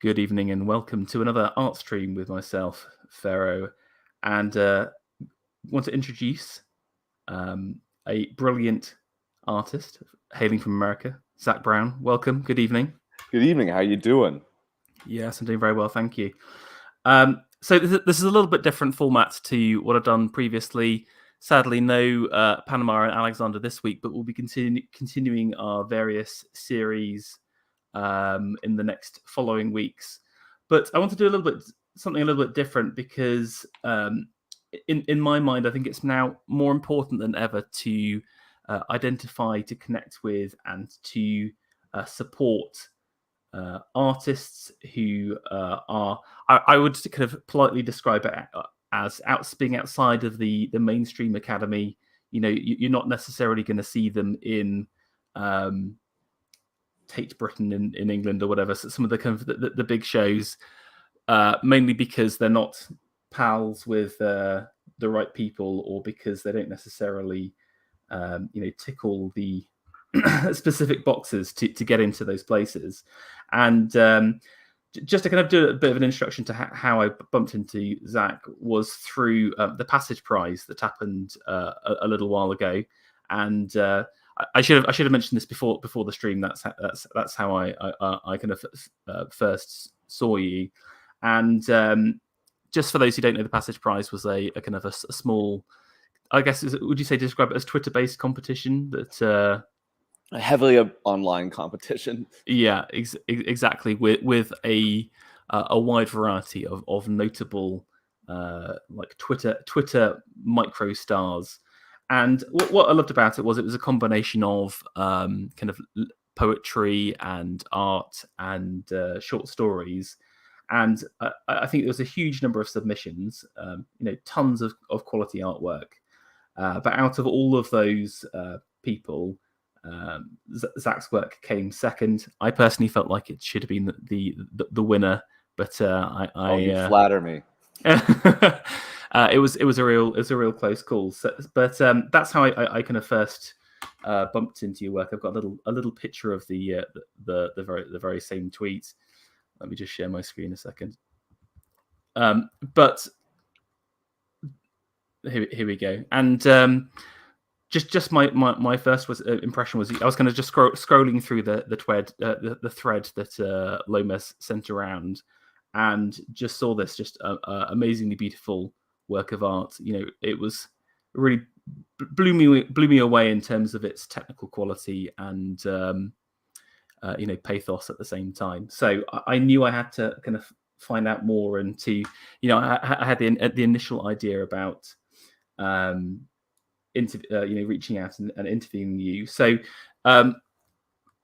Good evening and welcome to another art stream with myself, Pharaoh, and want to introduce a brilliant artist hailing from America, Zach Brown. Welcome. Good evening. Good evening. How you doing? Yes, I'm doing very well, thank you. So this is a little bit different format to what I've done previously. Sadly, no Panama and Alexander this week, but we'll be continuing our various series in the next following weeks. But I want to do something a little bit different because in my mind, I think it's now more important than ever to identify, to connect with, and to support artists who are, I would kind of politely describe it as being outside of the mainstream academy. You know, you're not necessarily going to see them in Tate Britain in England or whatever. So some of the kind of the big shows, mainly because they're not pals with the right people, or because they don't necessarily tick all the specific boxes to get into those places. And just to kind of do a bit of an introduction to how I bumped into Zach was through the Passage Prize that happened a little while ago, and I should have mentioned this before the stream. That's how I kind of first saw you, and just for those who don't know, the Passage Prize was a kind of a small, I guess, would you say describe it as Twitter-based competition that a heavily online competition? Yeah, exactly. With a wide variety of notable like Twitter micro stars. And what I loved about it was a combination of kind of poetry and art and short stories. And I think there was a huge number of submissions, tons of quality artwork. But out of all of those people, Zach's work came second. I personally felt like it should have been the winner, but you flatter me. It was a real close call. So, but that's how I kind of first bumped into your work. I've got a little picture of the very same tweet. Let me just share my screen a second. But here we go. And just my first impression was I was kind of just scrolling through the thread that Lomas sent around, and just saw this just amazingly beautiful work of art. It was really blew me away in terms of its technical quality and pathos at the same time. So I knew I had to kind of find out more, and to I had the initial idea about reaching out and interviewing you. So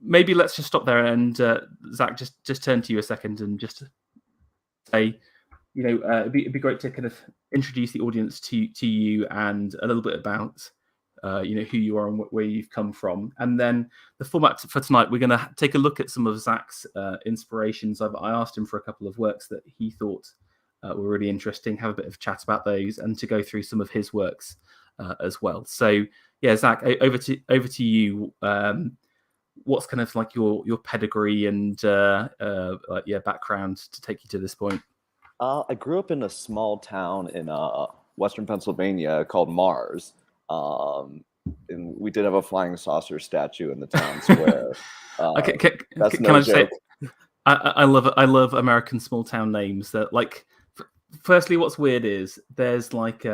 maybe let's just stop there, and Zach, just turn to you a second and just say, it'd be great to kind of introduce the audience to you and a little bit about who you are and where you've come from. And then the format for tonight, we're going to take a look at some of Zach's inspirations. I asked him for a couple of works that he thought were really interesting, have a bit of chat about those, and to go through some of his works as well. So yeah, Zach, over to you. What's kind of like your pedigree and background to take you to this point? I grew up in a small town in Western Pennsylvania called Mars, and we did have a flying saucer statue in the town square. Okay, can I just say, I love American small town names. That, like, firstly, what's weird is there's like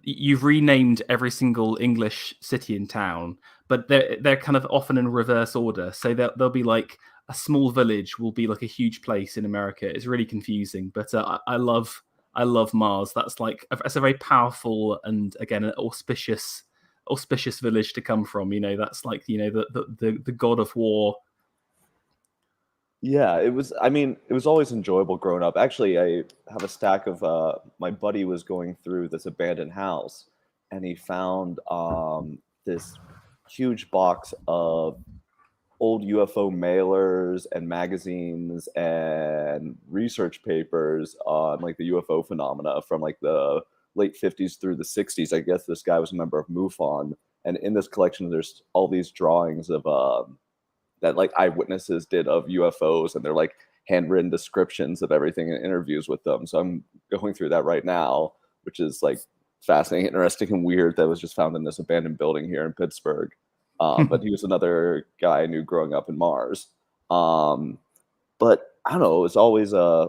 you've renamed every single English city and town, but they're kind of often in reverse order. So they'll be like a small village will be like a huge place in America. It's really confusing, but I love Mars. That's a very powerful and, again, an auspicious village to come from. That's like the god of war. Yeah, it was. I mean, it was always enjoyable growing up. Actually, I have a stack of my buddy was going through this abandoned house, and he found this huge box of old UFO mailers and magazines and research papers on like the UFO phenomena from like the late 50s through the 60s. I guess this guy was a member of MUFON, and in this collection there's all these drawings of that like eyewitnesses did of UFOs, and they're like handwritten descriptions of everything in interviews with them. So I'm going through that right now, which is like fascinating, interesting, and weird. That was just found in this abandoned building here in Pittsburgh. But he was another guy I knew growing up in Mars. But I don't know, it was always my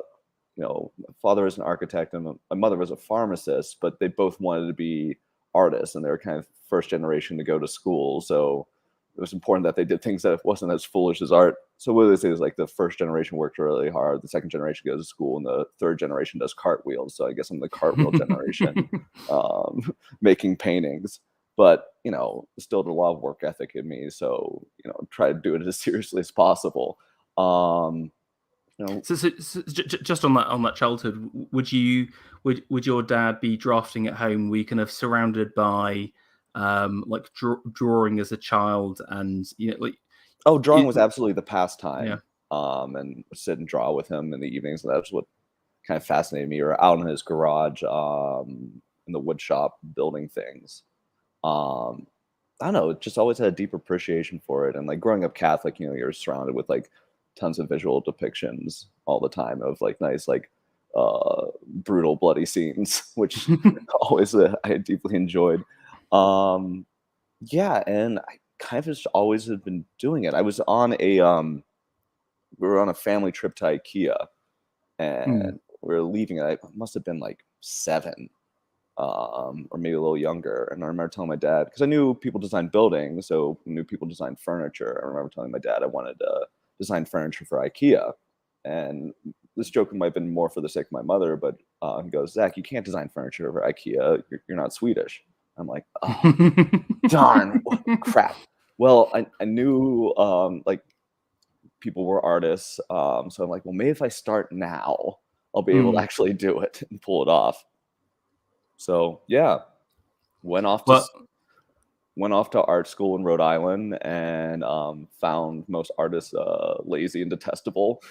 father is an architect and my mother was a pharmacist, but they both wanted to be artists, and they were kind of first generation to go to school. So it was important that they did things that wasn't as foolish as art. So what they say is like the first generation worked really hard, the second generation goes to school, and the third generation does cartwheels. So I guess I'm the cartwheel generation, making paintings. But still a lot of work ethic in me. So try to do it as seriously as possible. So just on that childhood, would your dad be drafting at home? Were you kind of surrounded by like drawing as a child, and drawing was absolutely the pastime. Yeah. And sit and draw with him in the evenings. And that's what kind of fascinated me. Or out in his garage, in the wood shop, building things. I don't know, just always had a deep appreciation for it. And like growing up Catholic, you're surrounded with like tons of visual depictions all the time of like nice, like brutal, bloody scenes, which always I deeply enjoyed. Yeah, and I kind of just always have been doing it. I was on we were on a family trip to IKEA, and we were leaving. I must have been like 7, or maybe a little younger. And I remember telling my dad, because I knew people designed buildings, so I knew people designed furniture. I remember telling my dad I wanted to design furniture for IKEA. And this joke might have been more for the sake of my mother, but he goes, Zach, you can't design furniture for IKEA. You're not Swedish. I'm like, oh, darn, crap. Well, I knew like people were artists. So I'm like, well, maybe if I start now, I'll be able to actually do it and pull it off. So yeah, went off to art school in Rhode Island, and found most artists lazy and detestable.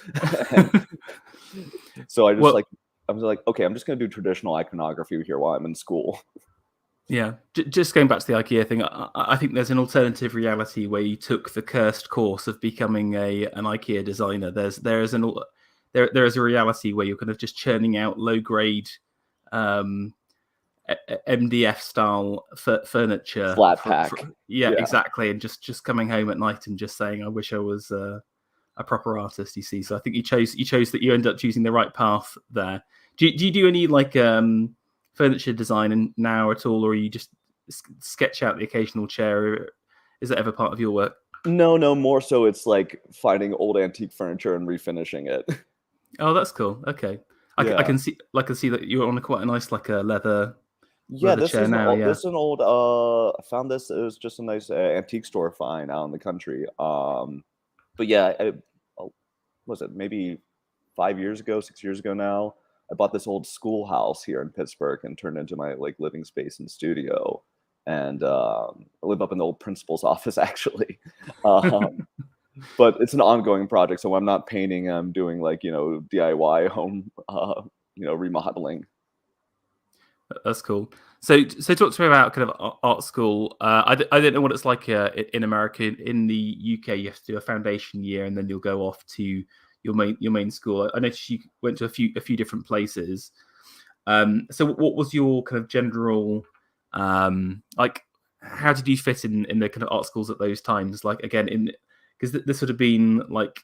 So I was like, okay, I'm just going to do traditional iconography here while I'm in school. Yeah, just going back to the IKEA thing, I think there's an alternative reality where you took the cursed course of becoming an IKEA designer. There is a reality where you're kind of just churning out low grade MDF style furniture, flat pack. Yeah, exactly, and just coming home at night and just saying, I wish I was a proper artist. You see, so I think you chose that. You end up choosing the right path there. Do you do any like furniture design now at all, or you just sketch out the occasional chair? Is that ever part of your work? No, more so it's like finding old antique furniture and refinishing it. Oh, that's cool. Okay, I can see that you're on quite a nice like a leather. Yeah, this is an old. I found this. It was just a nice antique store find out in the country. But yeah, was it maybe 5 years ago, 6 years ago now? I bought this old schoolhouse here in Pittsburgh and turned it into my like living space and studio. And I live up in the old principal's office actually. But it's an ongoing project, so I'm not painting. I'm doing like DIY home remodeling. That's cool. So talk to me about kind of art school. I don't know what it's like in America. In the UK, you have to do a foundation year, and then you'll go off to your main school. I noticed you went to a few different places. So what was your kind of general like? How did you fit in the kind of art schools at those times? Like again, because this would have been like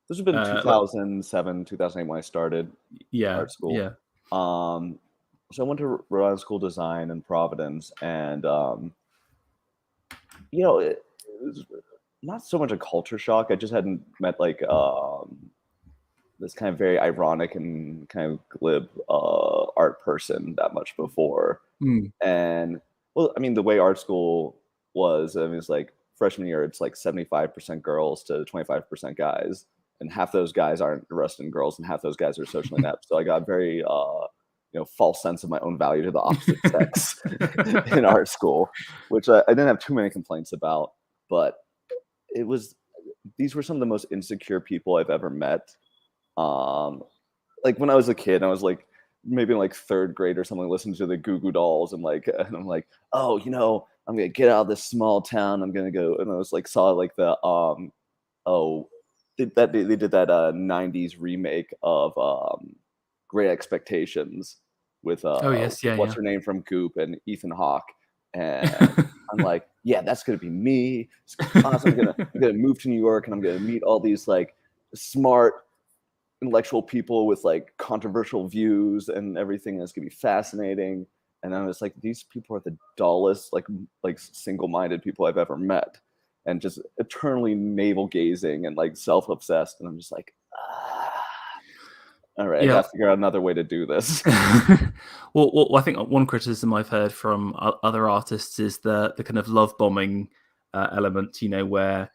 this would have been 2007, 2008 when I started art school. Yeah. So I went to Rhode Island School of Design in Providence, and it was not so much a culture shock. I just hadn't met like this kind of very ironic and kind of glib art person that much before. And well, I mean, the way art school was, I mean, it's like freshman year, it's like 75% girls to 25% guys, and half those guys aren't interested in girls, and half those guys are socially inept. So I got very false sense of my own value to the opposite sex in art school, which I didn't have too many complaints about. But these were some of the most insecure people I've ever met. Like when I was a kid, I was like maybe in like 3rd grade or something, listening to the Goo Goo Dolls, and I'm like, oh, I'm gonna get out of this small town. I'm gonna go, and I was like saw like the they did that 90s remake of Great Expectations with Oh yes, yeah, what's yeah. her name from Goop and Ethan Hawke, and I'm like, yeah, that's gonna be me. It's gonna be awesome. I'm gonna move to New York and I'm gonna meet all these like smart intellectual people with like controversial views and everything. That's gonna be fascinating. And I was like, these people are the dullest, like single-minded people I've ever met, and just eternally navel gazing and like self-obsessed. And I'm just like, all right, I Yeah. got to figure out another way to do this. Well, I think one criticism I've heard from other artists is the kind of love bombing element. You know, where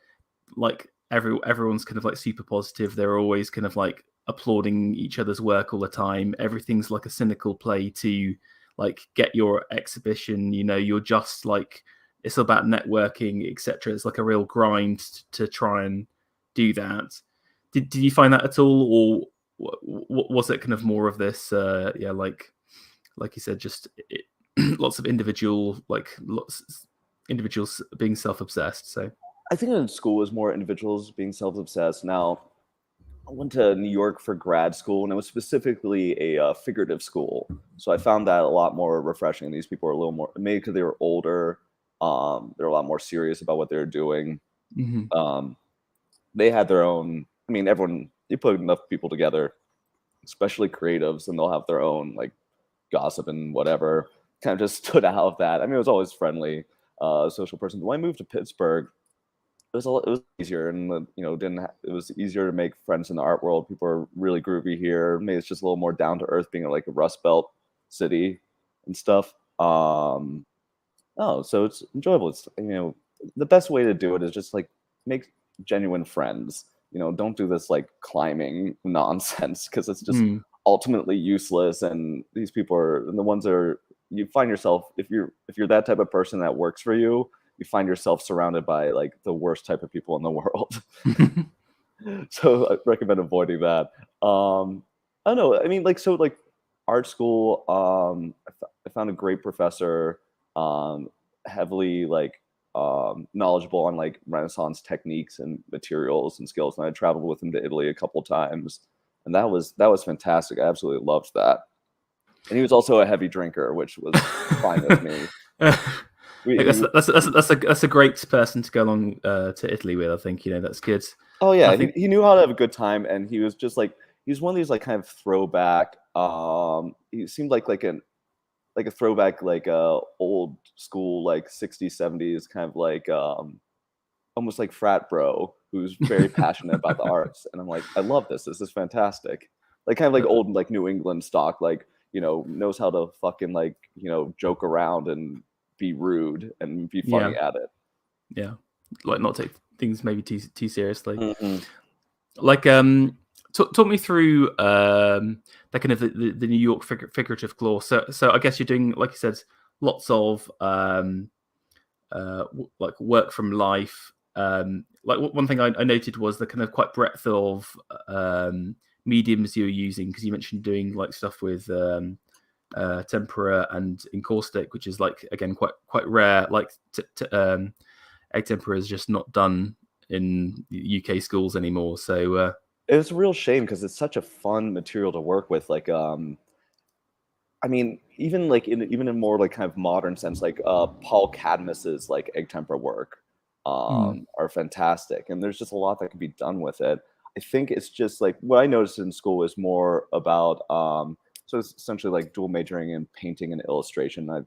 like everyone's kind of like super positive. They're always kind of like applauding each other's work all the time. Everything's like a cynical play to like get your exhibition. You know, you're just like it's about networking, etc. It's like a real grind to try and do that. Did you find that at all, or was it kind of more of this? Yeah, like you said, just lots of individuals being self-obsessed. So I think in school was more individuals being self-obsessed. Now, I went to New York for grad school, and it was specifically a figurative school. So I found that a lot more refreshing. These people are a little more, maybe because they were older, they're a lot more serious about what they're doing. mm-hmm. They had their own. I mean, everyone. You put enough people together, especially creatives, and they'll have their own like gossip and whatever. Kind of just stood out of that. I mean, it was always friendly, social person. When I moved to Pittsburgh, it was easier, and it was easier to make friends in the art world. People are really groovy here. Maybe it's just a little more down to earth, being like a Rust Belt city and stuff. So it's enjoyable. It's the best way to do it is just like make genuine friends. Don't do this like climbing nonsense, because it's just ultimately useless. And these people are the ones that are. You find yourself, if you're that type of person that works for you, you find yourself surrounded by like the worst type of people in the world. So I recommend avoiding that. I don't know. I mean, like art school. I found a great professor, heavily like knowledgeable on like Renaissance techniques and materials and skills. And I traveled with him to Italy a couple times, and that was fantastic. I absolutely loved that. And he was also a heavy drinker, which was fine with me. That's a great person to go along to Italy with. I think that's good. Oh yeah, he knew how to have a good time, and he was just like he was one of these like kind of throwback. He seemed like a throwback, like old school, like 60s 70s kind of like almost like frat bro who's very passionate about the arts. And I'm like, I love this. This is fantastic. Like kind of like old like New England stock, like knows how to fucking like joke around and be rude and be funny at it. Yeah, like not take things maybe too seriously. Mm-hmm. Like talk me through that kind of the New York figurative claw. So I guess you're doing, like you said, lots of like work from life. Like one thing I noted was the kind of quite breadth of mediums you're using, because you mentioned doing like stuff with tempera and encaustic, which is like again quite rare. Like egg tempera is just not done in UK schools anymore. So it's a real shame, because it's such a fun material to work with. Like I mean, even like even in more like kind of modern sense, like Paul Cadmus's like egg tempera work are fantastic, and there's just a lot that can be done with it. I think it's just like what I noticed in school is more about so it's essentially like dual majoring in painting and illustration. I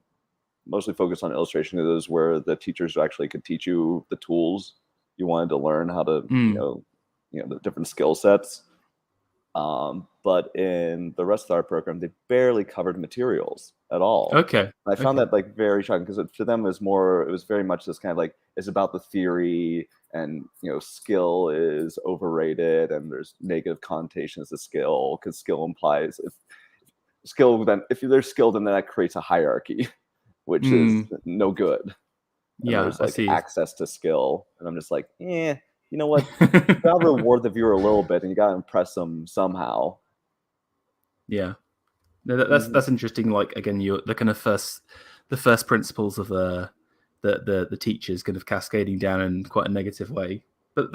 mostly focused on illustration, because it was where the teachers actually could teach you the tools you wanted to learn how to the different skill sets. But in the rest of our program, they barely covered materials at all. Okay. And I found that like very shocking, because to them it was very much this kind of like, it's about the theory, and skill is overrated, and there's negative connotations to skill, because skill implies if they're skilled, then that creates a hierarchy, which is no good. And there's like access to skill, and I'm just like, you know what? You gotta reward the viewer a little bit, and you gotta impress them somehow. Yeah, no, that's interesting. Like again, you're the kind of the first principles of the teachers kind of cascading down in quite a negative way. But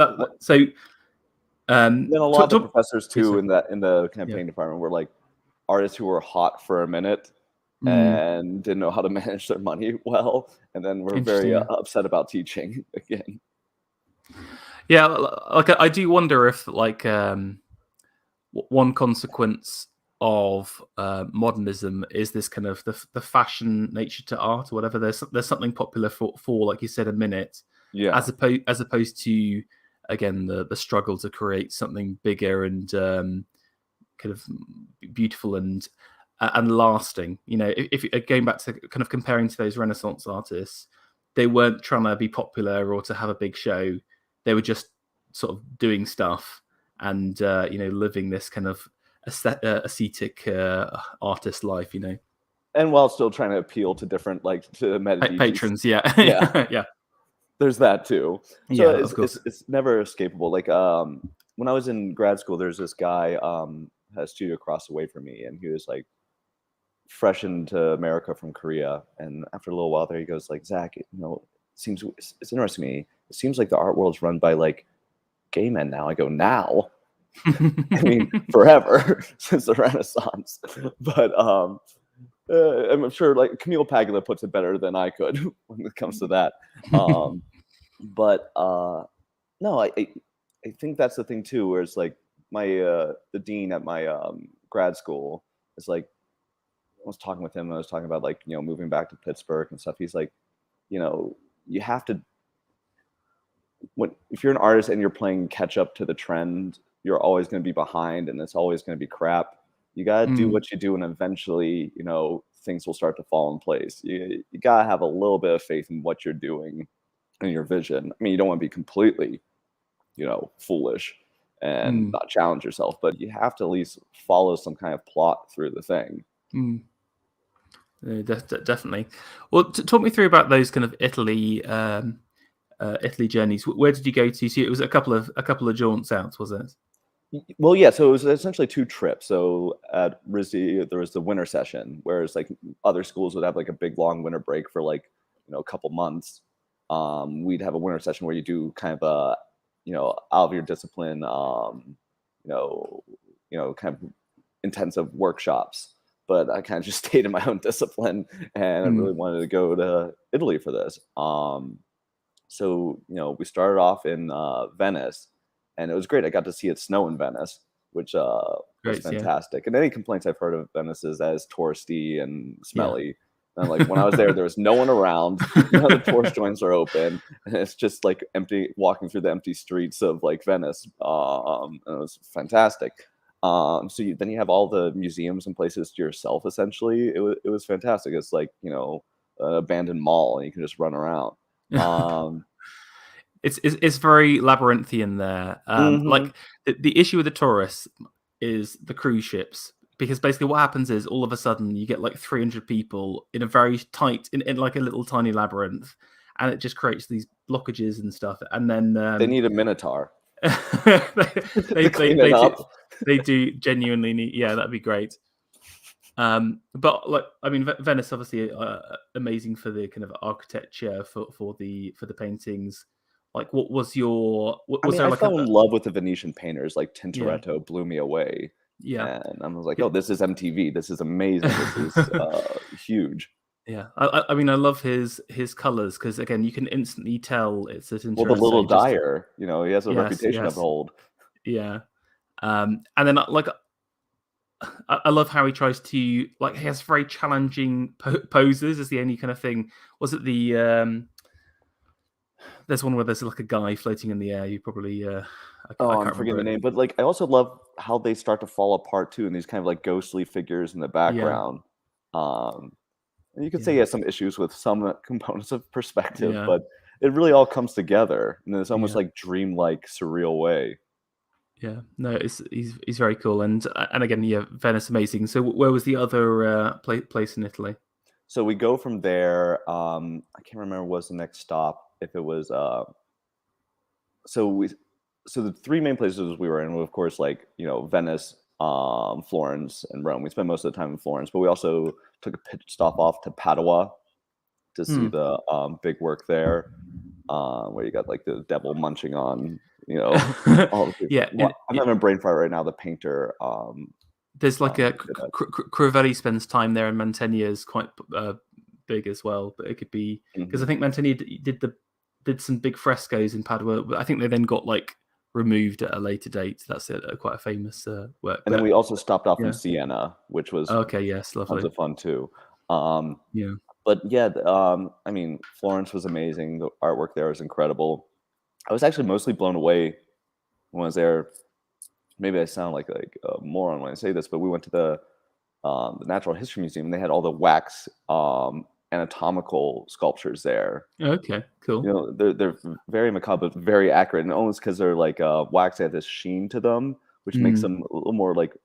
Then a lot of the professors too sorry. in the Yeah. campaign department were like artists who were hot for a minute and didn't know how to manage their money well, and then were very Interesting. Yeah. upset about teaching again. Yeah, like I do wonder if like one consequence of modernism is this kind of the fashion nature to art or whatever. There's something popular for like you said a minute, Yeah. as opposed to again the struggle to create something bigger and kind of beautiful and lasting. You know, if going back to kind of comparing to those Renaissance artists, they weren't trying to be popular or to have a big show. They were just sort of doing stuff and living this kind of ascetic artist life. You know, And while still trying to appeal to different to Medici patrons. Yeah, yeah. yeah, There's that too. So yeah. Of course. it's never escapable. Like when I was in grad school, there's this guy had a studio across the way from me, and he was like fresh into America from Korea. And after a little while there, he goes like, Zach, seems it's interesting to me. It seems like the art world's run by like gay men now. I go, now? I mean, forever since the Renaissance. But I'm sure like Camille Pagula puts it better than I could when it comes to that. But no, I think that's the thing too, where it's like my the dean at my grad school is like, I was talking with him and I was talking about like, moving back to Pittsburgh and stuff. He's like, you have to, if you're an artist and you're playing catch up to the trend, you're always going to be behind and it's always going to be crap. You got to do what you do and eventually, things will start to fall in place. You got to have a little bit of faith in what you're doing and your vision. I mean, you don't want to be completely, foolish and not challenge yourself, but you have to at least follow some kind of plot through the thing. Definitely. Well, talk me through about those kind of Italy journeys. Where did you go to? See, it was a couple of jaunts out, was it? Well, yeah. So it was essentially 2 trips. So at RISD, there was the winter session, whereas like other schools would have like a big long winter break for like a couple months. We'd have a winter session where you do kind of a out of your discipline, kind of intensive workshops. But I kind of just stayed in my own discipline, and I really wanted to go to Italy for this. So we started off in Venice, and it was great. I got to see it snow in Venice, which was fantastic. Yeah. And any complaints I've heard of Venice is as touristy and smelly. Yeah. And like when I was there was no one around. None of the tourist joints are open, and it's just like empty, walking through the empty streets of like Venice. And it was fantastic. So then you have all the museums and places to yourself. Essentially, it was fantastic. It's like an abandoned mall, and you can just run around. It's very labyrinthian there. Like the issue with the tourists is the cruise ships, because basically what happens is all of a sudden you get like 300 people in a very tight in like a little tiny labyrinth, and it just creates these blockages and stuff. And then they need a minotaur. They do genuinely need. Yeah, that'd be great. But like, I mean, Venice obviously amazing for the kind of architecture for the paintings. Like, what was your? I fell in love with the Venetian painters. Like Tintoretto blew me away. Yeah, and I was like, oh, this is MTV. This is amazing. This is huge. Yeah, I mean, I love his colors, because again, you can instantly tell it's an the little dyer. He has a reputation of old. Yeah, and then like I love how he tries to, like, he has very challenging poses as the only kind of thing. Was it the there's one where there's like a guy floating in the air. You probably I'm forgetting the name, but like I also love how they start to fall apart too, and these kind of like ghostly figures in the background. And you could say he has some issues with some components of perspective, but it really all comes together in this almost like dreamlike, surreal way. Yeah, no, he's very cool, and again, Venice amazing. So where was the other place in Italy? So we go from there. I can't remember what was the next stop. If it was so the 3 main places we were in were, of course, like Venice, Florence, and Rome. We spent most of the time in Florence, but we also took a pit stop off to Padua to see the big work there. where you got like the devil munching on, all the people. Yeah, I'm having a brain fart right now. The painter. there's like a did that. Crivelli spends time there, and Mantegna is quite big as well. But it could be because I think Mantegna did some big frescoes in Padua. But I think they then got like removed at a later date. That's quite a famous work. And then we also stopped off yeah. in Siena, which was Okay, yes, tons lovely. of fun too. Yeah. But yeah, I mean, Florence was amazing. The artwork there was incredible. I was actually mostly blown away when I was there. Maybe I sound like a moron when I say this, but we went to the Natural History Museum, and they had all the wax anatomical sculptures there. Okay, cool. They're very macabre, but very accurate, and almost because they're like wax, they have this sheen to them, which makes them a little more like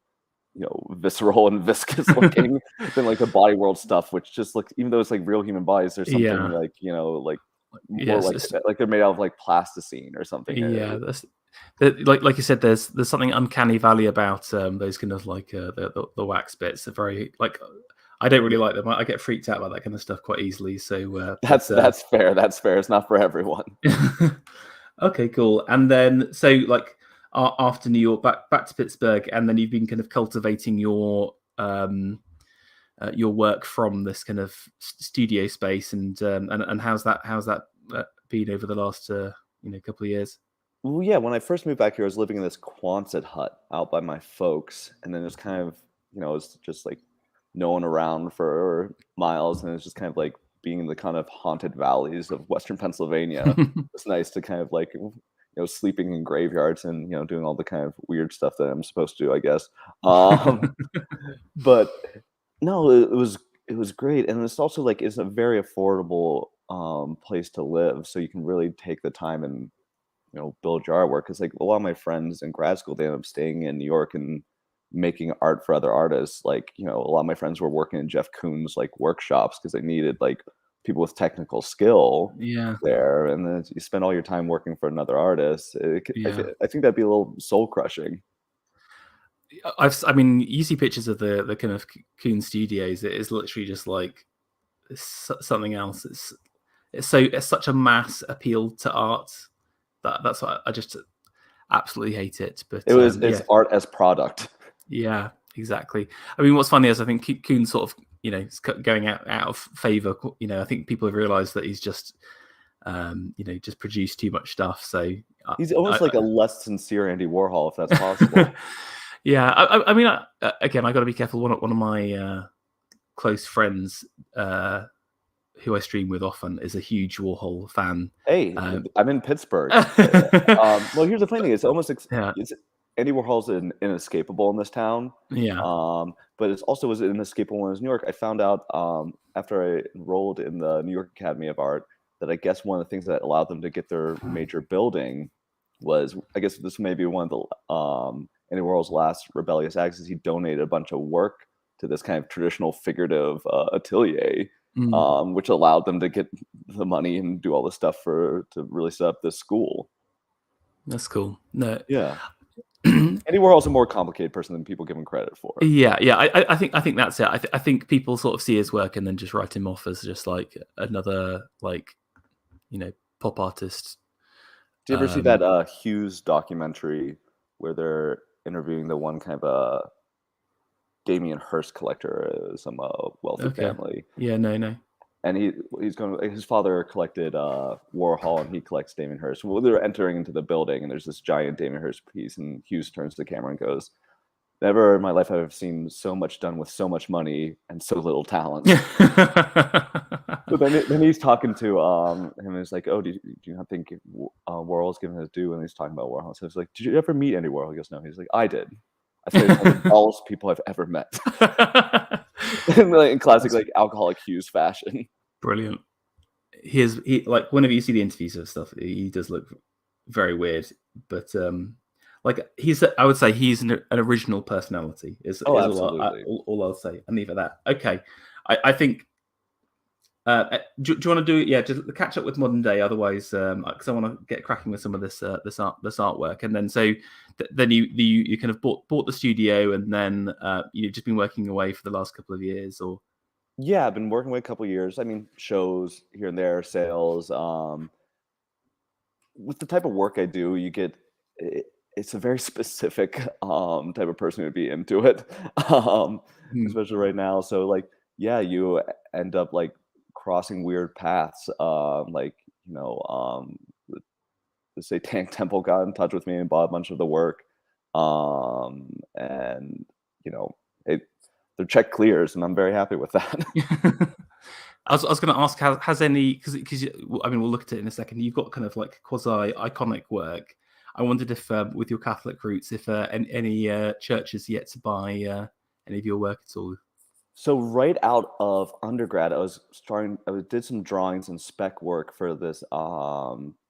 visceral and viscous looking than like the body world stuff, which just looks, even though it's like real human bodies, there's something like like more like they're made out of like plasticine or something. Yeah, like you said, there's something uncanny valley about those kind of like the wax bits. They're very like, I don't really like them. I get freaked out by that kind of stuff quite easily. So that's fair. That's fair. It's not for everyone. Okay, cool. And then so like after New York, back to Pittsburgh, and then you've been kind of cultivating your work from this kind of studio space, and how's that been over the last couple of years? Well, yeah, when I first moved back here, I was living in this Quonset hut out by my folks, and then it was kind of it was just like no one around for miles, and it was just kind of like being in the kind of haunted valleys of Western Pennsylvania. It's nice to kind of like sleeping in graveyards and doing all the kind of weird stuff that I'm supposed to do, I guess. But no, it was great, and it's also like it's a very affordable place to live, so you can really take the time and build your artwork. Because like a lot of my friends in grad school, they ended up staying in New York and making art for other artists. Like a lot of my friends were working in Jeff Koons like workshops because they needed like people with technical skill there, and then you spend all your time working for another artist. I think that'd be a little soul crushing. I mean, you see pictures of the kind of Koons studios. It is literally just like something else. It's such a mass appeal to art that's why I just absolutely hate it. But it's art as product. Yeah, exactly. I mean, what's funny is I think Koons sort of is going out of favor. I think people have realized that he's just just produced too much stuff. So he's almost like a less sincere Andy Warhol, if that's possible. Yeah, I mean, again, I got to be careful. One of my close friends who I stream with often is a huge Warhol fan. Hey, I'm in Pittsburgh. Well, here's the funny thing: it's almost Andy Warhol's inescapable in this town. Yeah. But it's also was inescapable when I was in New York. I found out after I enrolled in the New York Academy of Art that I guess one of the things that allowed them to get their major building was, I guess this may be one of the Andy Warhol's last rebellious acts, is he donated a bunch of work to this kind of traditional figurative atelier. Which allowed them to get the money and do all the stuff to really set up this school. That's cool. No, yeah. Andy Warhol's a more complicated person than people give him credit for. Yeah. I think that's it. I think people sort of see his work and then just write him off as just like another pop artist. Do you ever see that Hughes documentary where they're interviewing the one kind of Damien Hirst collector, some wealthy family? Yeah, no. And his father collected Warhol, and he collects Damien Hirst. Well, they're entering into the building, and there's this giant Damien Hirst piece, and Hughes turns to the camera and goes, "Never in my life have I seen so much done with so much money and so little talent." But then he's talking to him, and he's like, "Oh, do you not think Warhol's given his due?" And he's talking about Warhol. So it's like, "Did you ever meet Andy Warhol?" He goes, "No." He's like, "I did. I said it's one of the dullest people I've ever met." in classic like alcoholic Hughes fashion. Brilliant. He like whenever you see the interviews and stuff, he does look very weird, but like I would say he's an original personality. Absolutely. All I'll say. And leave it at that. Okay, I think. Do you want to do it? Yeah, just catch up with modern day. Otherwise, because I want to get cracking with some of this artwork, and then then you kind of bought the studio, and then you've just been working away for the last couple of years, or yeah, I've been working away a couple of years. I mean, shows here and there, sales. with the type of work I do, you get it's a very specific type of person who'd be into it, um, Mm. especially right now. So like, yeah, you end up like crossing weird paths. Like the Satanic Temple got in touch with me and bought a bunch of the work, and you know, it their check clears, and I'm very happy with that. I was going to ask, has any, because I mean, we'll look at it in a second. You've got kind of like quasi iconic work. I wondered if, with your Catholic roots, if any churches yet to buy any of your work at all. So right out of undergrad, did some drawings and spec work for this.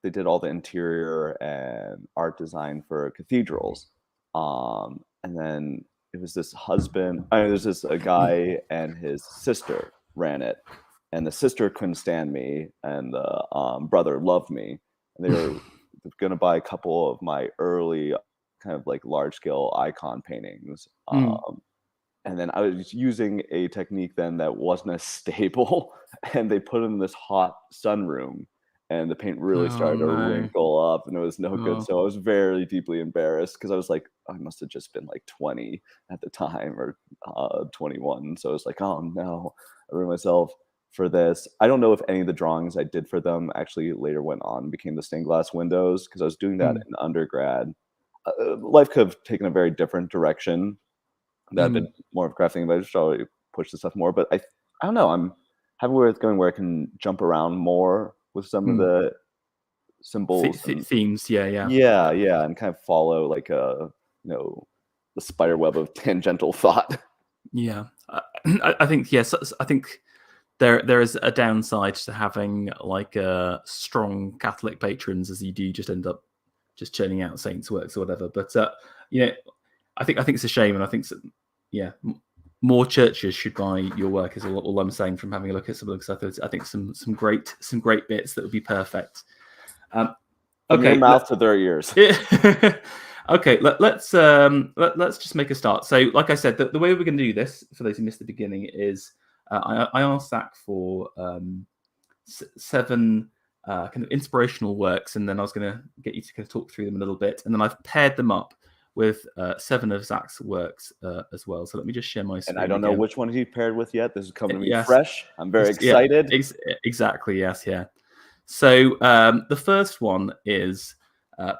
They did all the interior and art design for cathedrals. And then it was this husband. I mean, there's this a guy and his sister ran it, and the sister couldn't stand me, and the brother loved me, and they were going to buy a couple of my early kind of like large scale icon paintings. Mm. And then I was using a technique then that wasn't as stable, and they put it in this hot sunroom, and the paint really Oh started to no. wrinkle up, and it was no good. Oh. So I was very deeply embarrassed because I was like, I must have just been like 20 at the time, or 21. So I was like, oh no, I ruined myself for this. I don't know if any of the drawings I did for them actually later went on and became the stained glass windows, because I was doing that Mm. in undergrad. Life could have taken a very different direction. That Mm. been more of crafting, but I should probably push this stuff more. But I don't know. I'm having where it's going where I can jump around more with some of Mm. the symbols and Themes, yeah. yeah, yeah, and kind of follow like the spider web of tangential thought. Yeah. I think yes. I think there is a downside to having like strong Catholic patrons, as you do just end up just churning out saints' works or whatever. But you know, I think it's a shame, and I think yeah, more churches should buy your work. Is all I'm saying from having a look at some of the stuff. I think some great bits that would be perfect. From your Okay, mouth to their ears. okay. Let's just make a start. So, like I said, the way we're going to do this, for those who missed the beginning, is I asked Zach for 7 kind of inspirational works, and then I was going to get you to kind of talk through them a little bit, and then I've paired them up with 7 of Zach's works as well. So let me just share my screen. And I don't know again. which one he paired with yet. This is coming to me Yes. fresh. I'm very excited. Yeah, exactly. Yes. Yeah. So the first one is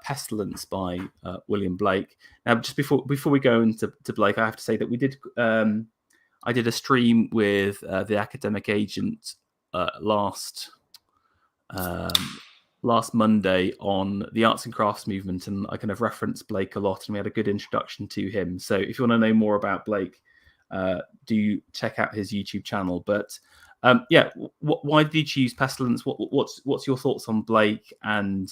Pestilence by William Blake. Now, just before we go into Blake, I have to say that we did. I did a stream with the Academic Agent last Monday on the arts and crafts movement, and I kind of referenced Blake a lot, and we had a good introduction to him. So if you want to know more about Blake, do check out his YouTube channel. But yeah, why did you choose Pestilence? What's your thoughts on Blake? And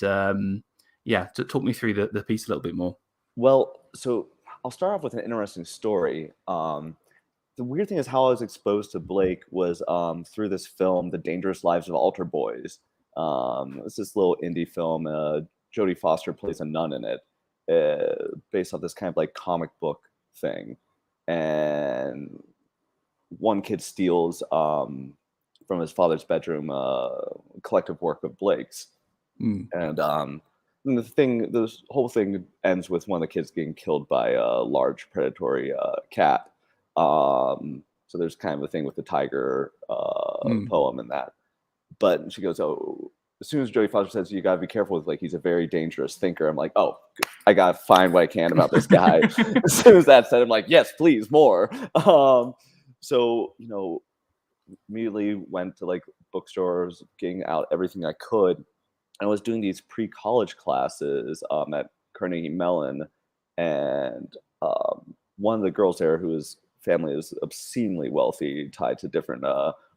yeah, talk me through the piece a little bit more. Well, so I'll start off with an interesting story. The weird thing is how I was exposed to Blake was through this film, The Dangerous Lives of Altar Boys. It's this little indie film. Jodie Foster plays a nun in it, based off this kind of like comic book thing. And one kid steals from his father's bedroom a collective work of Blake's. Mm. And this whole thing ends with one of the kids getting killed by a large predatory cat. So there's kind of a thing with the tiger poem in that. But she goes, oh, as soon as Jodie Foster says, you gotta be careful with, like, he's a very dangerous thinker. I'm like, oh, I gotta find what I can about this guy. As soon as that said, I'm like, yes, please, more. So, immediately went to like bookstores, getting out everything I could. I was doing these pre-college classes at Carnegie Mellon, and one of the girls there, whose family is obscenely wealthy, tied to different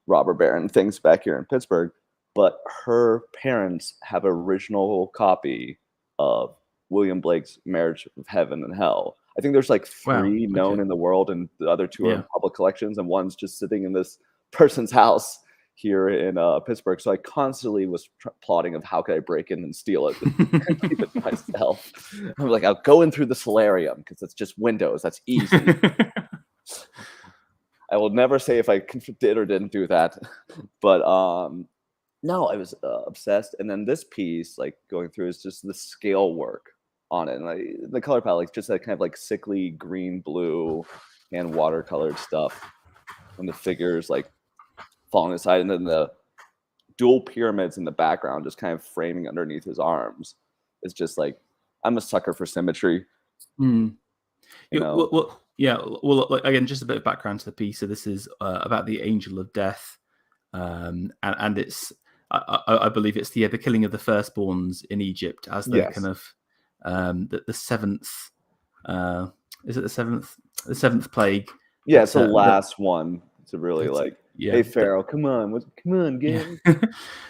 robber baron things back here in Pittsburgh, but her parents have an original copy of William Blake's Marriage of Heaven and Hell. I think there's like 3 known in the world, and the other 2 are in public collections, and one's just sitting in this person's house here in Pittsburgh. So I constantly was plotting of how could I break in and steal it and keep it myself. I'm like, I'll go in through the solarium because it's just windows. That's easy. I will never say if I did or didn't do that. But No, I was obsessed. And then this piece, like going through, is just the scale work on it, and like the color palette, like, just that kind of like sickly green, blue, and watercolored stuff, and the figures like falling aside, and then the dual pyramids in the background, just kind of framing underneath his arms. It's just like I'm a sucker for symmetry, Mm. you know. Well, like, again, just a bit of background to the piece. So this is about the angel of death, and it's I believe it's the killing of the firstborns in Egypt as the kind Yes. of the seventh. Is it the seventh plague? Yeah, it's the last one to really like, Yeah, hey Pharaoh, come on, yeah. gang.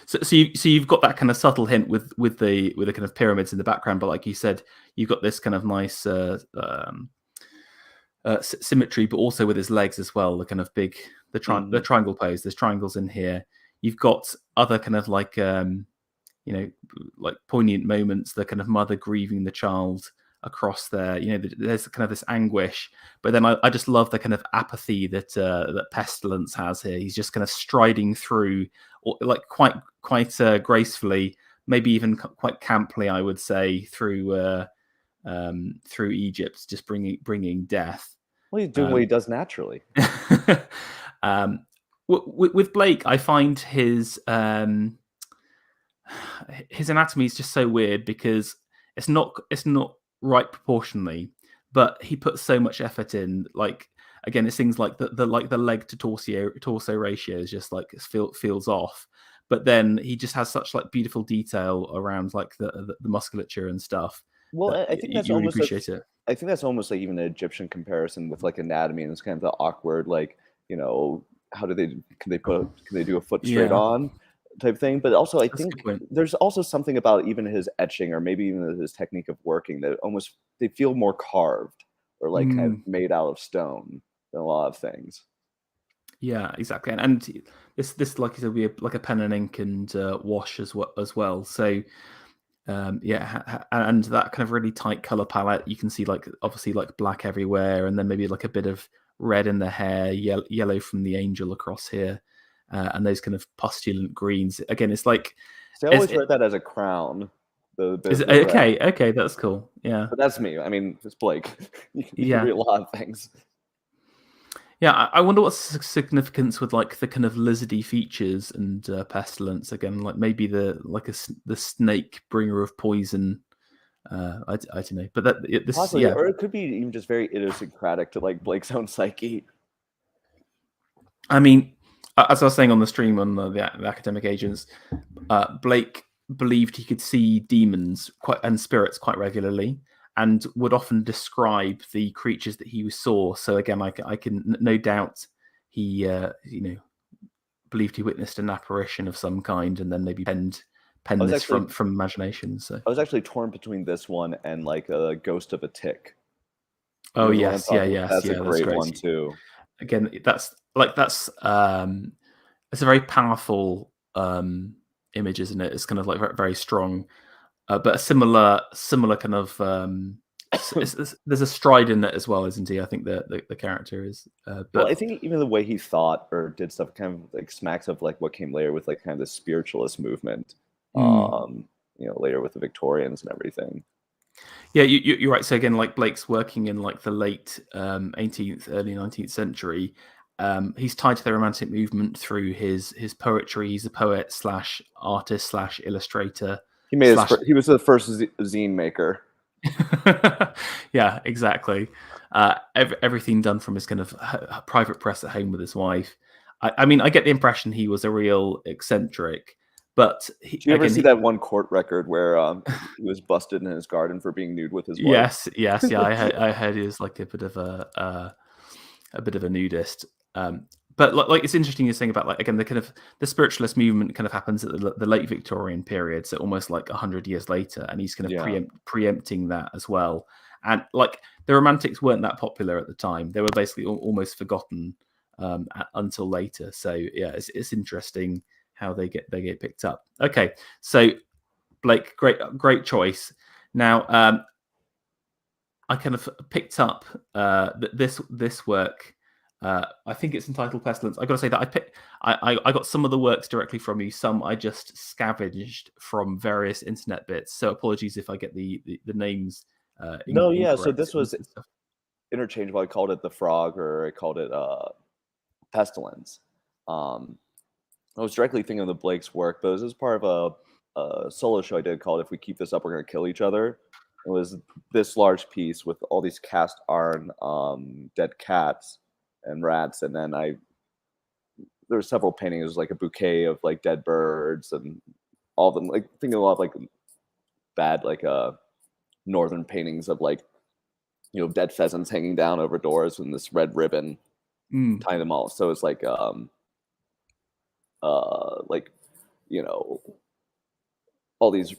So you've got that kind of subtle hint with the kind of pyramids in the background, but like you said, you've got this kind of nice symmetry, but also with his legs as well. The kind of big the triangle pose. There's triangles in here. You've got other kind of like like poignant moments. The kind of mother grieving the child across there. There's kind of this anguish, but then I just love the kind of apathy that that Pestilence has here. He's just kind of striding through, like quite gracefully, maybe even quite camply, I would say, through Egypt, just bringing death. Well, he's doing what he does naturally. With Blake, I find his anatomy is just so weird because it's not right proportionally, but he puts so much effort in. Like, again, it's things like the leg to torso ratio is just like feels off, but then he just has such like beautiful detail around like the musculature and stuff. Well, I think that's You really almost appreciate it. I think that's almost like even an Egyptian comparison with like anatomy, and it's kind of the awkward, like, how do they can they do a foot straight Yeah, on type thing. But also, I that's a think good point. there's also something about even his etching, or maybe even his technique of working, that almost they feel more carved, or like kind of made out of stone than a lot of things. Yeah, exactly. And this like you said, be like a pen and ink and wash as well. So and that kind of really tight color palette. You can see like obviously like black everywhere, and then maybe like a bit of red in the hair, yellow from the angel across here, and those kind of postulant greens. Again, it's like So I always read that as a crown, the bit is of it, the red. okay? Okay, that's cool. Yeah, But that's me. I mean, it's Blake. You can yeah. read a lot of things. Yeah, I wonder what's the significance with like the kind of lizardy features and pestilence again, like maybe the snake bringer of poison. I don't know, but Possibly, or it could be even just very idiosyncratic to like Blake's own psyche. I mean, as I was saying on the stream on the academic agents, Blake believed he could see demons and spirits quite regularly, and would often describe the creatures that he saw. So again, I can no doubt he believed he witnessed an apparition of some kind, and then maybe penned I was this actually from imagination. So I was actually torn between this one and like a Ghost of a Tick. You oh know the one I'm yes, talking about? That's a that's great great. one too. Again, that's it's a very powerful image, isn't it? It's kind of like very, very strong, but a similar kind of there's a stride in it as well, isn't he? I think the character is, Well, I but think even the way he thought or did stuff kind of like smacks of like what came later with like kind of the spiritualist movement. Later with the Victorians and everything. yeah, you're right. So again, like Blake's working in like the late 18th, early 19th century. He's tied to the Romantic movement through his poetry. He's a poet slash artist slash illustrator slash. He was the first zine maker. Yeah, exactly. Everything done from his kind of private press at home with his wife. I mean, I get the impression he was a real eccentric, but Did you ever see that one court record where he was busted in his garden for being nude with his wife? Yes, yeah. I heard he was like a bit of a nudist. But like it's interesting you're saying about like again the kind of the spiritualist movement kind of happens at the late Victorian period, so almost like 100 years later, and he's kind of preempting that as well. And like the Romantics weren't that popular at the time; they were basically almost forgotten until later. So yeah, it's interesting how they get picked up. Okay, so Blake, great choice. Now I kind of picked up this work I think it's entitled Pestilence. I got to say that I got some of the works directly from you. Some I just scavenged from various internet bits. So apologies if I get the names No, yeah. So incorrect this and was stuff. interchangeable. I called it the Frog, or I called it Pestilence. Um, I was directly thinking of the Blake's work, but this is part of a solo show I did called "If We Keep This Up, We're Gonna Kill Each Other." It was this large piece with all these cast iron dead cats and rats, and then there were several paintings, like a bouquet of like dead birds and all of them, like thinking a lot of like bad like northern paintings of like, you know, dead pheasants hanging down over doors and this red ribbon tying them all. So it's like, you know, all these,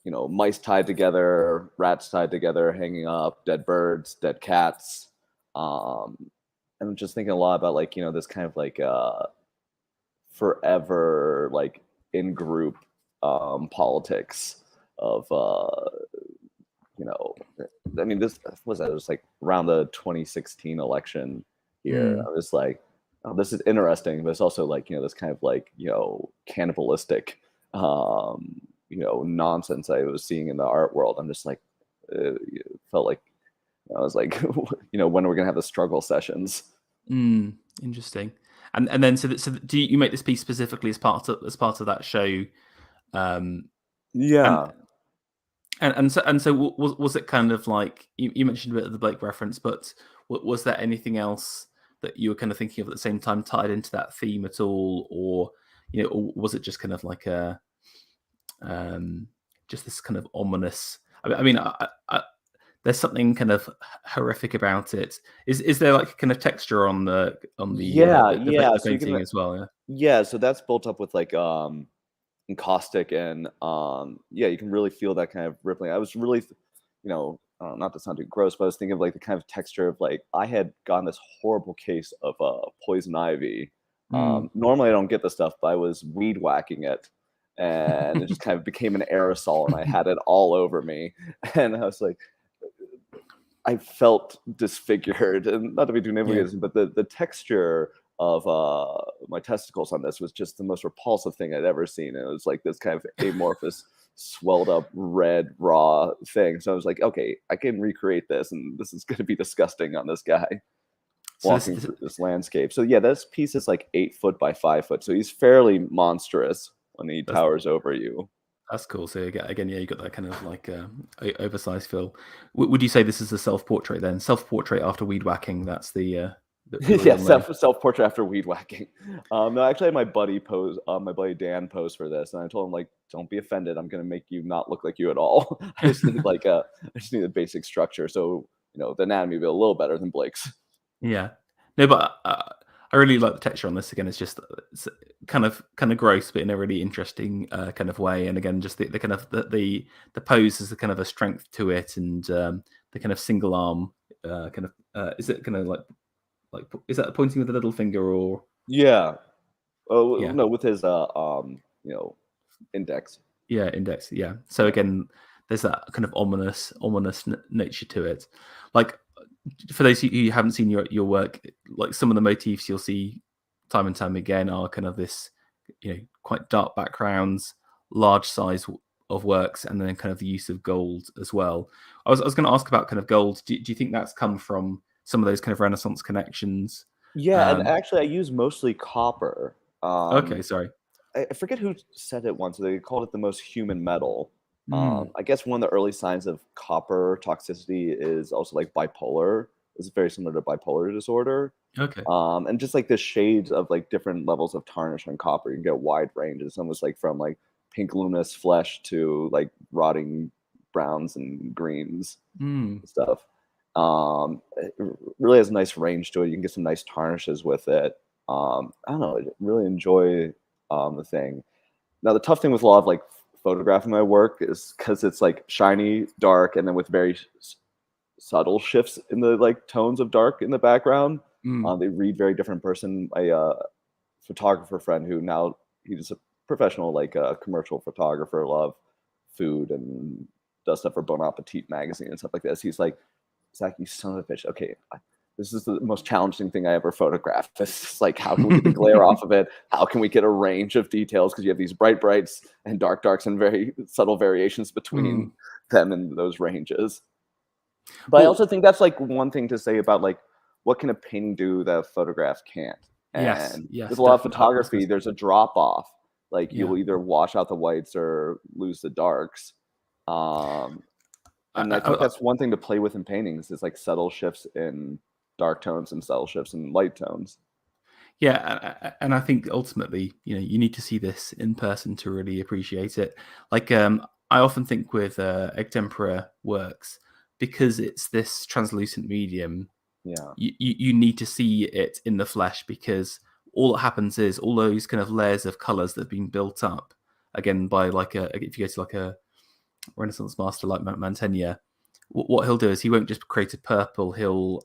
you know, mice tied together, rats tied together, hanging up, dead birds, dead cats. And I'm just thinking a lot about like, you know, this kind of like forever like in group politics of you know, I mean, this was that, it was like around the 2016 election here. I was like, oh, this is interesting, but it's also like, you know, this kind of like, you know, cannibalistic you know, nonsense I was seeing in the art world. I'm just like, it felt like I was like, you know, when are we gonna have the struggle sessions? Interesting. And then so do you make this piece specifically as part of that show? And Yeah. so was it kind of like you mentioned a bit of the Blake reference, but was there anything else that you were kind of thinking of at the same time tied into that theme at all, or you know, or was it just kind of like a just this kind of ominous? There's something kind of horrific about it. Is there like kind of texture on Yeah, yeah. the So you painting can, as well? Yeah. yeah, so that's built up with like caustic and yeah, you can really feel that kind of rippling. I was really you know, not to sound too gross, but I was thinking of like the kind of texture of like I had gotten this horrible case of poison ivy. Normally I don't get this stuff, but I was weed whacking it, and it just kind of became an aerosol and I had it all over me. And I was like, I felt disfigured, and not to be too Yeah. nitpicky, but the texture of my testicles on this was just the most repulsive thing I'd ever seen. And it was like this kind of amorphous, swelled up red raw thing. So I was like, okay, I can recreate this, and this is going to be disgusting on this guy So walking through this landscape. So yeah, this piece is like 8 foot by 5 foot, so he's fairly monstrous when he that's towers over you. that's cool. So again, yeah, you got that kind of like oversized feel. Would you say this is a self portrait then? Self portrait after weed whacking. That's the Yeah, real name. self portrait after weed whacking. No, actually, I had my buddy pose, my buddy Dan pose for this, and I told him like, "Don't be offended. I'm gonna make you not look like you at all. I just need a basic structure, so you know, the anatomy will be a little better than Blake's." Yeah. No, but I really like the texture on this. Again, it's kind of gross, but in a really interesting kind of way. And again, just the kind of the pose is the kind of a strength to it, and the kind of single arm kind of is it kind of like is that pointing with a little finger or Yeah. Oh yeah no, with his you know, index. yeah index yeah. So Yeah. again, there's that kind of ominous nature to it. Like for those who haven't seen your work, like some of the motifs you'll see time and time again are kind of this, you know, quite dark backgrounds, large size of works, and then kind of the use of gold as well. I was going to ask about kind of gold. Do you think that's come from some of those kind of Renaissance connections? Yeah, and Um, actually, I use mostly copper. okay, sorry. I forget who said it once. They called it the most human metal. Mm, I guess one of the early signs of copper toxicity is also like bipolar. It's very similar to bipolar disorder. okay. And just like the shades of like different levels of tarnish on copper, you can get wide ranges, almost like from like pink luminous flesh to like rotting browns and greens Mm, and stuff. It really has a nice range to it. You can get some nice tarnishes with it. I don't know. I really enjoy the thing. Now, the tough thing with a lot of like photographing my work is because it's like shiny, dark, and then with very subtle shifts in the like tones of dark in the background. mm, They read very different person. A photographer friend who now he's a professional like commercial photographer, love food and does stuff for Bon Appetit magazine and stuff like this. He's like, Zach, you son of a bitch. Okay, this is the most challenging thing I ever photographed. It's just like, how can we get the glare off of it? How can we get a range of details? Because you have these bright brights and darks and very subtle variations between them and those ranges. But I also think that's like one thing to say about like, what can a painting do that a photograph can't? Yes, And yes, with a lot of definitely. photography, there's a drop off. Like Yeah. you'll either wash out the whites or lose the darks. And I think that's one thing to play with in paintings is like subtle shifts in dark tones and subtle shifts in light tones. Yeah, and I think ultimately, you need to see this in person to really appreciate it. Like, I often think with extempore works, because it's this translucent medium, Yeah. you need to see it in the flesh, because all that happens is all those kind of layers of colors that have been built up again by like if you go to like a Renaissance master like Mantegna, what he'll do is he won't just create a purple, he'll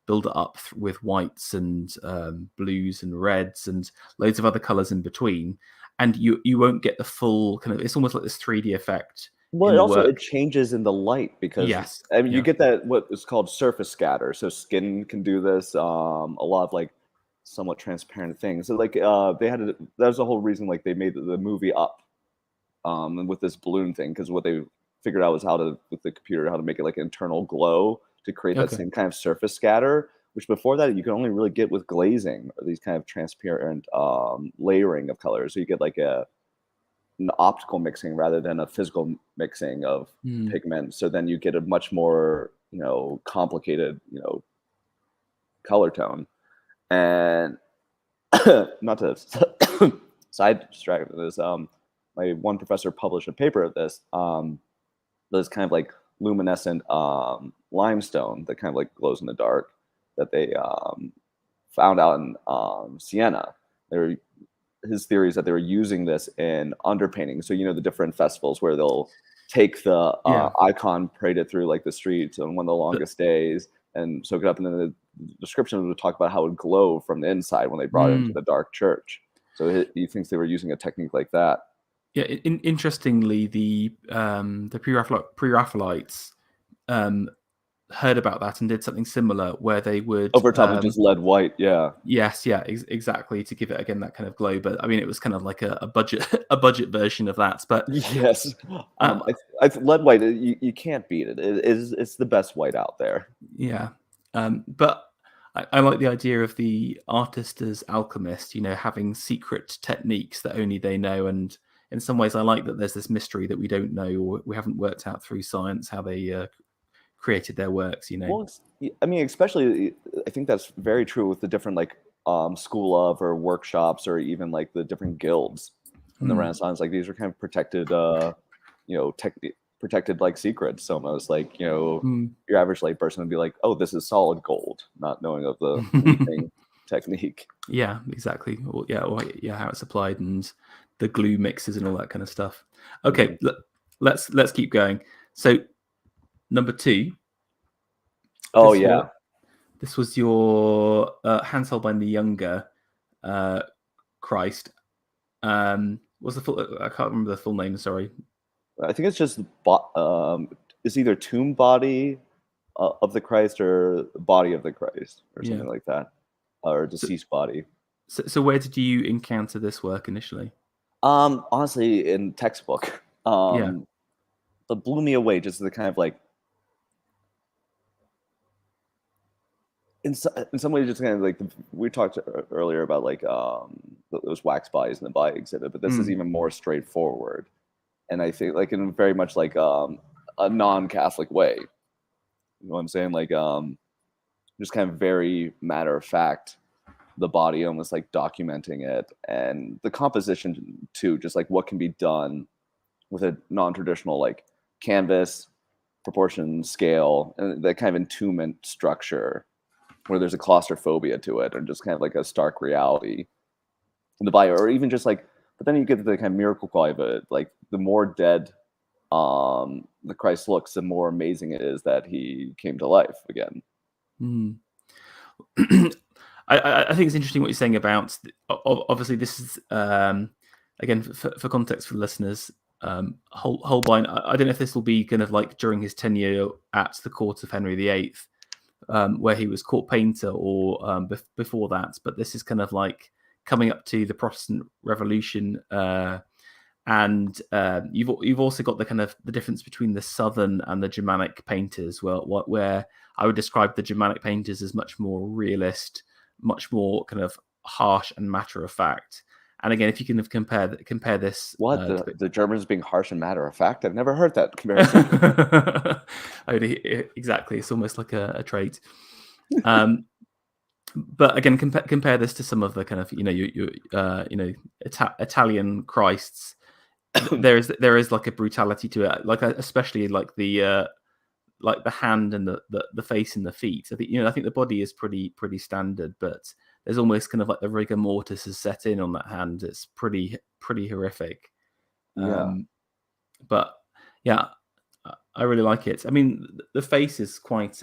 build it up with whites and blues and reds and loads of other colors in between, and you won't get the full kind of, it's almost like this 3D effect Well, in it the also work. it changes in the light because Yes, I mean you yeah, get that what is called surface scatter. So skin can do this. A lot of like somewhat transparent things. So like that was the whole reason like they made the movie Up with this balloon thing, because what they figured out was how to with the computer how to make it like internal glow to create that okay, same kind of surface scatter, which before that you could only really get with glazing or these kind of transparent layering of colors. So you get like an optical mixing rather than a physical mixing of pigment. So then you get a much more, complicated, color tone. And not to side distract this, my one professor published a paper of this, this kind of like luminescent limestone that kind of like glows in the dark that they found out in Siena. His theory is that they were using this in underpainting. So the different festivals where they'll take the yeah. icon, parade it through like the streets on one of the longest days, and soak it up. And then the description would talk about how it would glow from the inside when they brought it into the dark church. So he thinks they were using a technique like that. Yeah, interestingly, the pre-Raphaelites heard about that and did something similar, where they would Over top of just lead white. Yeah. Yes, yeah, exactly, to give it again that kind of glow. But I mean, it was kind of like a budget a budget version of that. But yes, lead white. You can't beat it. It's the best white out there. Yeah, but I like the idea of the artist as alchemist. Having secret techniques that only they know, and in some ways, I like that there's this mystery that we don't know, or we haven't worked out through science how they created their works. Well, I mean, especially I think that's very true with the different like school of or workshops or even like the different guilds in the Renaissance. Like these are kind of protected, protected like secrets almost. Like your average lay person would be like, "Oh, this is solid gold," not knowing of the leafing technique. Yeah, exactly. Or how it's applied and the glue mixes and all that kind of stuff. Okay, let's keep going. So number 2. Oh yeah. This was your Hans Holbein the Younger Christ. What's the full? I can't remember the full name. Sorry. I think it's just it's either tomb body of the Christ or body of the Christ or something like that, or deceased body. So where did you encounter this work initially? Honestly, in textbook. It blew me away. Just the kind of like. In some ways, just kind of like we talked earlier about like those wax bodies in the body exhibit, but this is even more straightforward, and I think like in very much like a non-Catholic way. You know what I'm saying? Like just kind of very matter of fact, the body almost like documenting it, and the composition too, just like what can be done with a non-traditional like canvas, proportion, scale, and that kind of entombment structure, where there's a claustrophobia to it, or just kind of like a stark reality in the body, or even just like, but then you get the kind of miracle quality of it. Like the more dead the Christ looks, the more amazing it is that he came to life again. I think it's interesting what you're saying about, obviously this is, again, for context for the listeners, Holbein, I don't know if this will be kind of like during his tenure at the court of Henry VIII, where he was court painter or before that. But this is kind of like coming up to the Protestant Revolution, and you've also got the kind of the difference between the Southern and the Germanic painters. Where I would describe the Germanic painters as much more realist, much more kind of harsh and matter of fact. And again, if you can compare this, the Germans being harsh and matter of fact, I've never heard that comparison. Exactly, it's almost like a trait. But again, compare this to some of the kind of Italian Christs. there is like a brutality to it, like especially like the hand and the face and the feet. I think the body is pretty standard, but there's almost kind of like the rigor mortis is set in on that hand. It's pretty horrific. But yeah, I really like it. I mean, the face is quite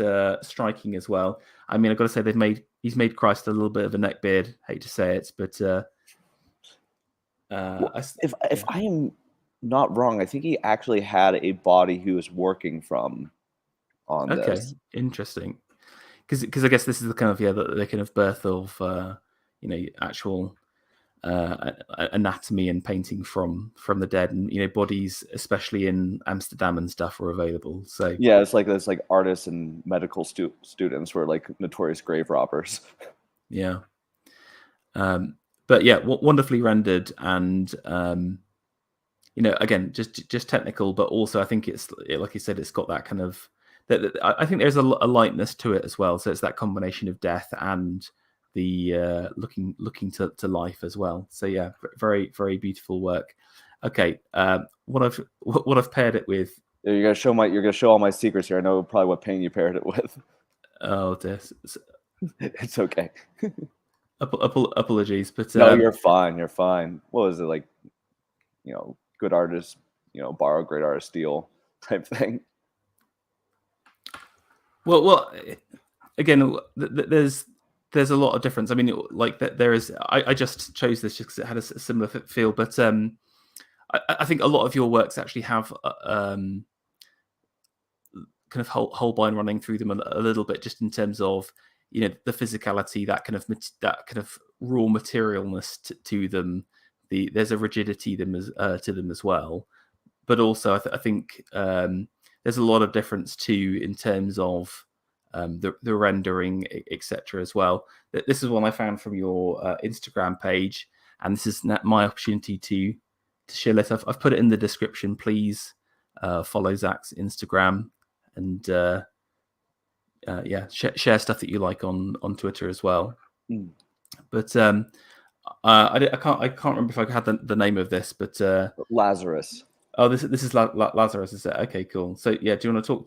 striking as well. I mean, I've got to say he's made Christ a little bit of a neckbeard. Hate to say it, but if I am not wrong, I think he actually had a body he was working from on this. Interesting. Because I guess this is the kind of the kind of birth of actual anatomy and painting from the dead, and bodies, especially in Amsterdam and stuff, were available. So yeah, it's like artists and medical students were like notorious grave robbers. Yeah. But yeah, wonderfully rendered, and again, just technical, but also I think like you said, it's got that kind of I think there's a lightness to it as well. So it's that combination of death and the looking to life as well. So yeah, very very beautiful work. Okay, what I've paired it with. You're gonna show all my secrets here. I know probably what paint you paired it with. Oh, this. It's okay. Apologies, but no, you're fine. You're fine. What was it like? Good artists, borrow, great artists steal type thing. Well, again, there's a lot of difference. I mean, like there is. I just chose this just because it had a similar feel, but I think a lot of your works actually have kind of Holbein running through them a little bit, just in terms of the physicality, that kind of raw materialness to them. There's a rigidity to them as well, but also I think there's a lot of difference too in terms of the rendering, etc. as well. This is one I found from your Instagram page, and this is my opportunity to share it. I've put it in the description. Please follow Zach's Instagram and share stuff that you like on Twitter as well. But I can't remember if I had the name of this, but Lazarus. Oh, this is Lazarus, is it? Okay, cool. So yeah, do you want to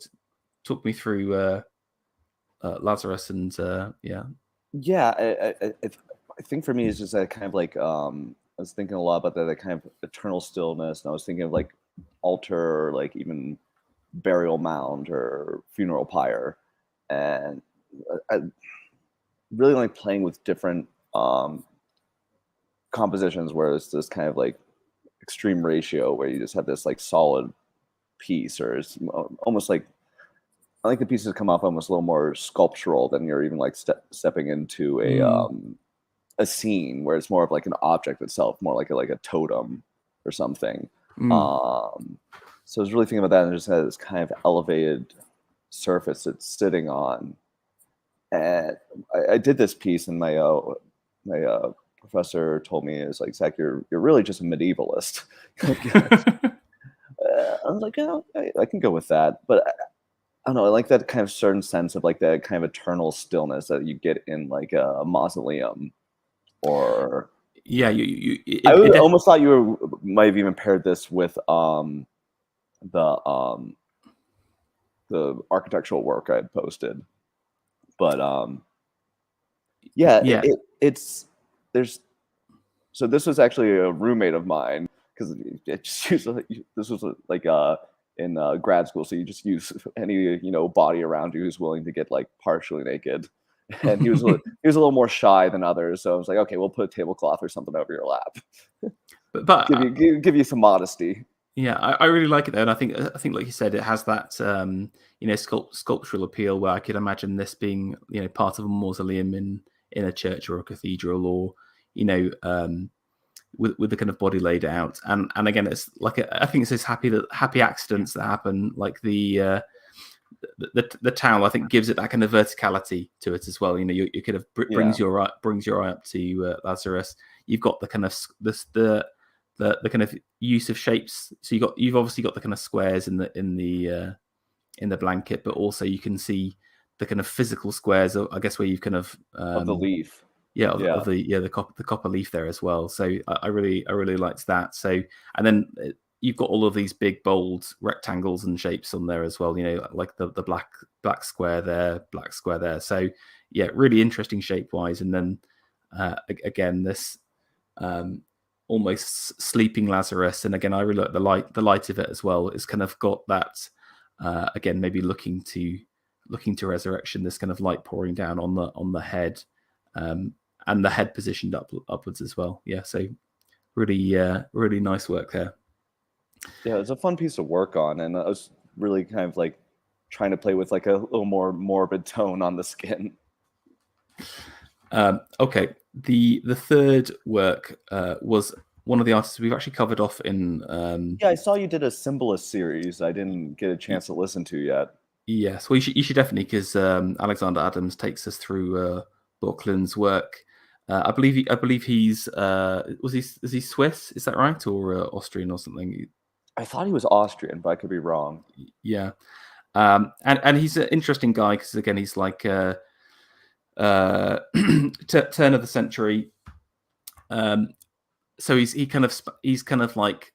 talk me through Lazarus and yeah? Yeah, I think for me it's just that kind of like I was thinking a lot about that kind of eternal stillness, and I was thinking of like altar, or like even burial mound or funeral pyre, and I really like playing with different compositions where it's this kind of like extreme ratio where you just have this like solid piece, or it's almost like I think the pieces come off almost a little more sculptural than you're even like stepping into a scene where it's more of like an object itself, more like a totem or something. So I was really thinking about that, and it just has this kind of elevated surface it's sitting on. And I did this piece, and my professor told me, is like, Zach, you're really just a medievalist. I was like, oh, I can go with that, but I don't know. I like that kind of certain sense of like that kind of eternal stillness that you get in like a mausoleum, or yeah, I almost thought you might have even paired this with the architectural work I had posted, but it's there's. So this was actually a roommate of mine, because this was like in grad school, so you just use any body around you who's willing to get like partially naked, and he was a little more shy than others, so I was like, okay, we'll put a tablecloth or something over your lap, but give you some modesty. Yeah, I really like it though, and I think like you said, it has that sculptural appeal where I could imagine this being part of a mausoleum in a church or a cathedral, or with the kind of body laid out, and again, it's like I think it's this happy accidents that happen, like the towel, I think, gives it that kind of verticality to it as well. You kind of brings your eye up to Lazarus. You've got the kind of the kind of use of shapes. So you've obviously got the kind of squares in the blanket, but also you can see the kind of physical squares, I guess, where you've kind of the leaf. Of the copper leaf there as well. So I really liked that. So, and then you've got all of these big bold rectangles and shapes on there as well. Like the black square there, black square there. So yeah, really interesting shape wise. And then again, this almost sleeping Lazarus, and again, I really like the light of it as well. It's kind of got that again, maybe looking to resurrection. This kind of light pouring down on the head, and the head positioned upwards as well. Yeah, so really nice work there. Yeah, it's a fun piece to work on, and I was really kind of like trying to play with like a little more morbid tone on the skin. Okay, the third work was one of the artists we've actually covered off in. Yeah, I saw you did a Symbolist series. I didn't get a chance to listen to yet. Yes, well, you should definitely, because Alexander Adams takes us through Bauquelin's work. I believe he's is he Swiss? Is that right, or Austrian or something? I thought he was Austrian, but I could be wrong. Yeah, and he's an interesting guy because again, he's like turn of the century. So he's kind of like,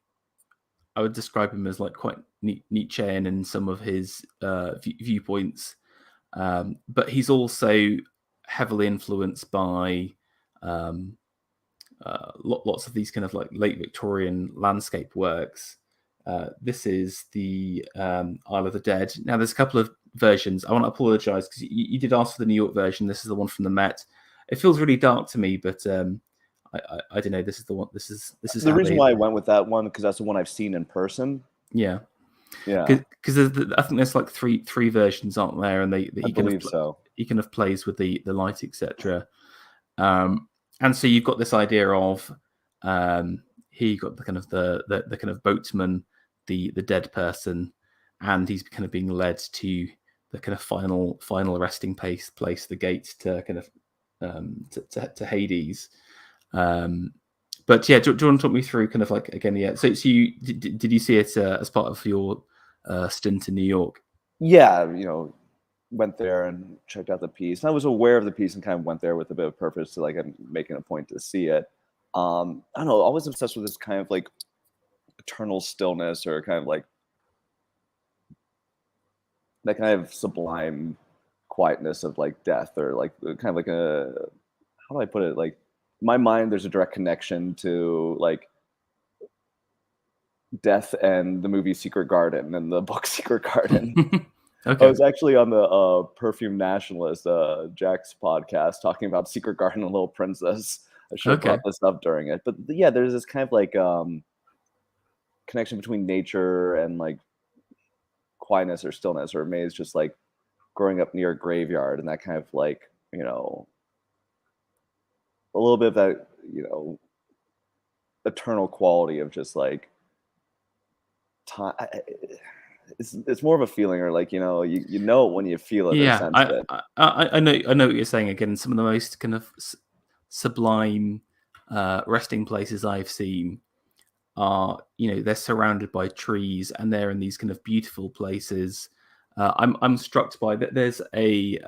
I would describe him as like quite Nietzschean in some of his viewpoints, but he's also heavily influenced by lots of these kind of like late Victorian landscape works. This is the Isle of the Dead. Now, there's a couple of versions. I want to apologize because you did ask for the New York version. This is the one from the Met. It feels really dark to me, but I don't know. This is the one. This is the reason why I went with that one, because that's the one I've seen in person. Yeah, yeah. Because I think there's like three versions, aren't there? And I believe so. He kind of plays with the light, etc. And so you've got this idea of here you've got the kind of the kind of boatman, the dead person, and he's kind of being led to the kind of final resting place, the gate to kind of to Hades. But yeah, do you want to talk me through kind of like, again, yeah, so you did you see it as part of your stint in New York? Yeah, went there and checked out the piece, and I was aware of the piece and kind of went there with a bit of purpose to like making a point to see it. I don't know, always obsessed with this kind of like eternal stillness, or kind of like that kind of sublime quietness of like death, or like kind of like a, how do I put it, like in my mind there's a direct connection to like death and the movie Secret Garden and the book Secret Garden. Okay. I was actually on the Perfume Nationalist, Jack's podcast, talking about Secret Garden and Little Princess. I should have brought this up during it. But yeah, there's this kind of like connection between nature and like quietness or stillness, or maybe it's just like growing up near a graveyard and that kind of like, a little bit of that, eternal quality of just like time. It's more of a feeling, or like, you know it when you feel it. Yeah, I know what you're saying. Again, some of the most kind of sublime resting places I've seen are, they're surrounded by trees and they're in these kind of beautiful places. I'm struck by that. There's a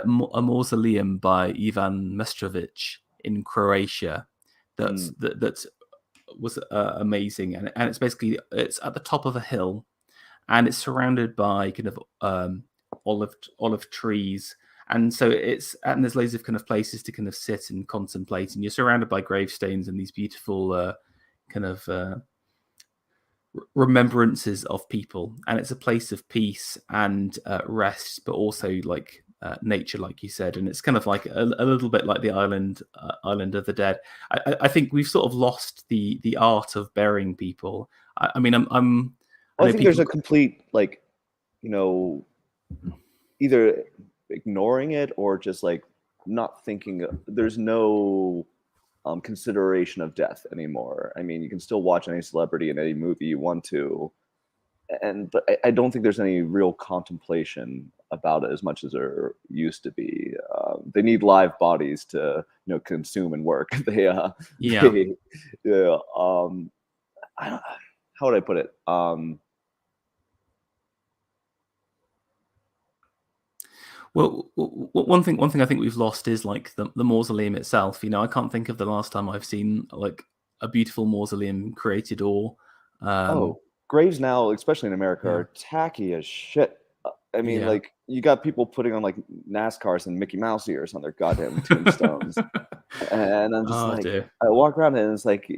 mausoleum by Ivan Mestrovic in Croatia that was amazing, and it's basically, it's at the top of a hill, and it's surrounded by kind of olive trees, and so and there's loads of kind of places to kind of sit and contemplate, and you're surrounded by gravestones and these beautiful kind of remembrances of people, and it's a place of peace and rest, but also like nature, like you said, and it's kind of like a little bit like the island of the dead. I think we've sort of lost the art of burying people. I mean, I think there's a complete, like, either ignoring it or just like not thinking. There's no consideration of death anymore. I mean, you can still watch any celebrity in any movie you want to, but I don't think there's any real contemplation about it as much as there used to be. They need live bodies to consume and work. Yeah. I don't, how would I put it? Well, one thing I think we've lost is like the mausoleum itself. I can't think of the last time I've seen like a beautiful mausoleum created, or graves now, especially in America, Yeah. are tacky as shit. I mean, Yeah. like, you got people putting on like NASCARs and Mickey Mouse ears on their goddamn tombstones. And I'm just dear. I walk around and it's like,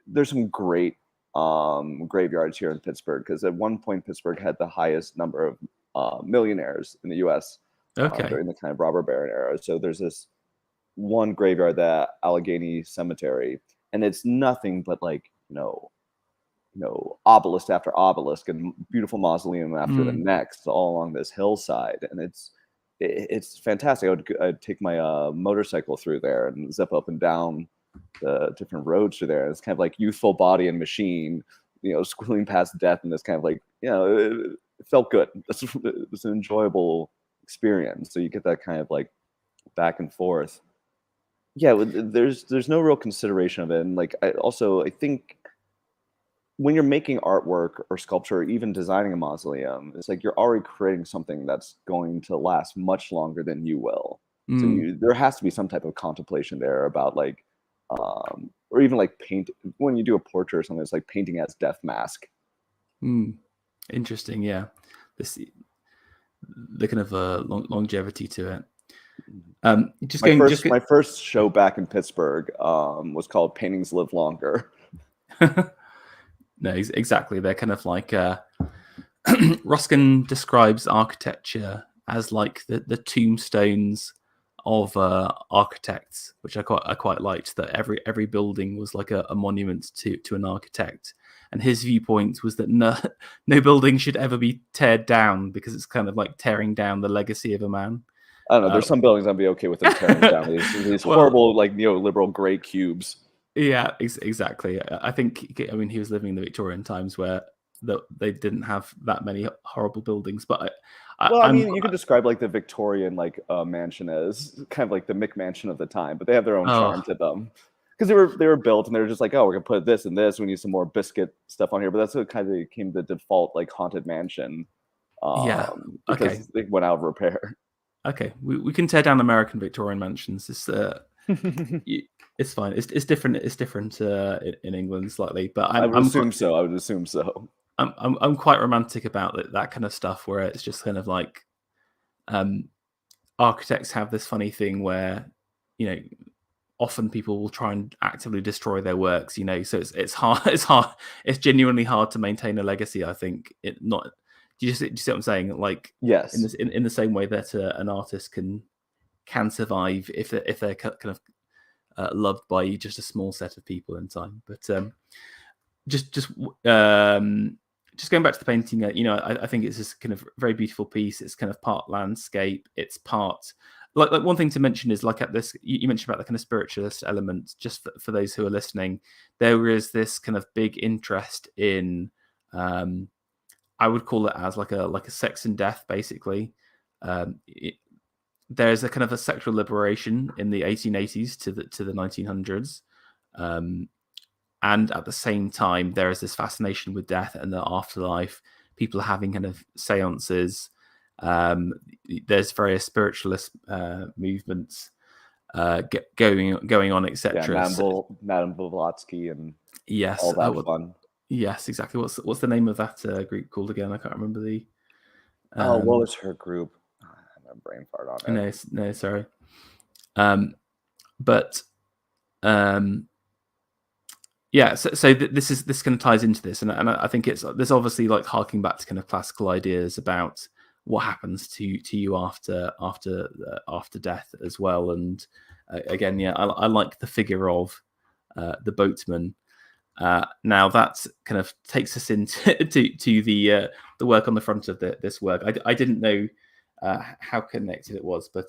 there's some great graveyards here in Pittsburgh, because at one point Pittsburgh had the highest number of millionaires in the U.S. Okay. During the kind of robber baron era. So there's this one graveyard, that Allegheny Cemetery, and it's nothing but like obelisk after obelisk and beautiful mausoleum after the next, all along this hillside, and it's fantastic. I'd take my motorcycle through there and zip up and down the different roads through there. It's kind of like youthful body and machine, squealing past death, and this kind of like it felt good. It was an enjoyable experience. So you get that kind of like back and forth. Yeah, there's no real consideration of it, and like I think when you're making artwork or sculpture, or even designing a mausoleum, it's like you're already creating something that's going to last much longer than you will. So there has to be some type of contemplation there about like, or even like paint. When you do a portrait or something, it's like painting as death mask. Interesting, yeah. The kind of longevity to it. My first show back in Pittsburgh was called Paintings Live Longer. No, exactly. They're kind of like Ruskin describes architecture as like the tombstones of architects, which I quite liked. That every building was like a monument to an architect, and his viewpoint was that no building should ever be teared down, because it's kind of like tearing down the legacy of a man. I don't know. There's some buildings I'd be okay with them tearing down. These horrible, like, neoliberal gray cubes. Yeah, exactly. I think, I mean, he was living in the Victorian times where they didn't have that many horrible buildings. But I mean, you could describe like the Victorian mansion as kind of like the McMansion of the time, but they have their own charm to them, because they were built and they were just like, oh, we're gonna put this and this. We need some more biscuit stuff on here, but that's what kind of became the default like haunted mansion. Because they went out of repair. Okay, we can tear down American Victorian mansions. It's fine. It's different. It's different in England slightly, but I would assume so. I'm quite romantic about that kind of stuff, where it's just kind of like, architects have this funny thing where, often people will try and actively destroy their works. So it's hard. It's genuinely hard to maintain a legacy. I think Do you see what I'm saying? Like, yes, in the same way that an artist can survive if they're kind of loved by just a small set of people in time. But just going back to the painting, I think it's this kind of very beautiful piece. It's kind of part landscape. It's part like one thing to mention is like at this, you mentioned about the kind of spiritualist element. Just for those who are listening, there is this kind of big interest in. I would call it as like a sex and death, basically. There's a kind of a sexual liberation in the 1880s to the 1900s, and at the same time, there is this fascination with death and the afterlife. People are having kind of seances. There's various spiritualist movements going on, etc. Yeah, Madame Blavatsky and yes, all that fun. Yes, exactly. What's the name of that group called again? I can't remember the. What was her group? I have a brain fart on it. No, sorry. Yeah. So this kind of ties into this, and I think there's obviously like harking back to kind of classical ideas about what happens to you after death as well. And again, yeah, I like the figure of the boatman. Now that kind of takes us into to the work on the front of this work. I didn't know how connected it was, but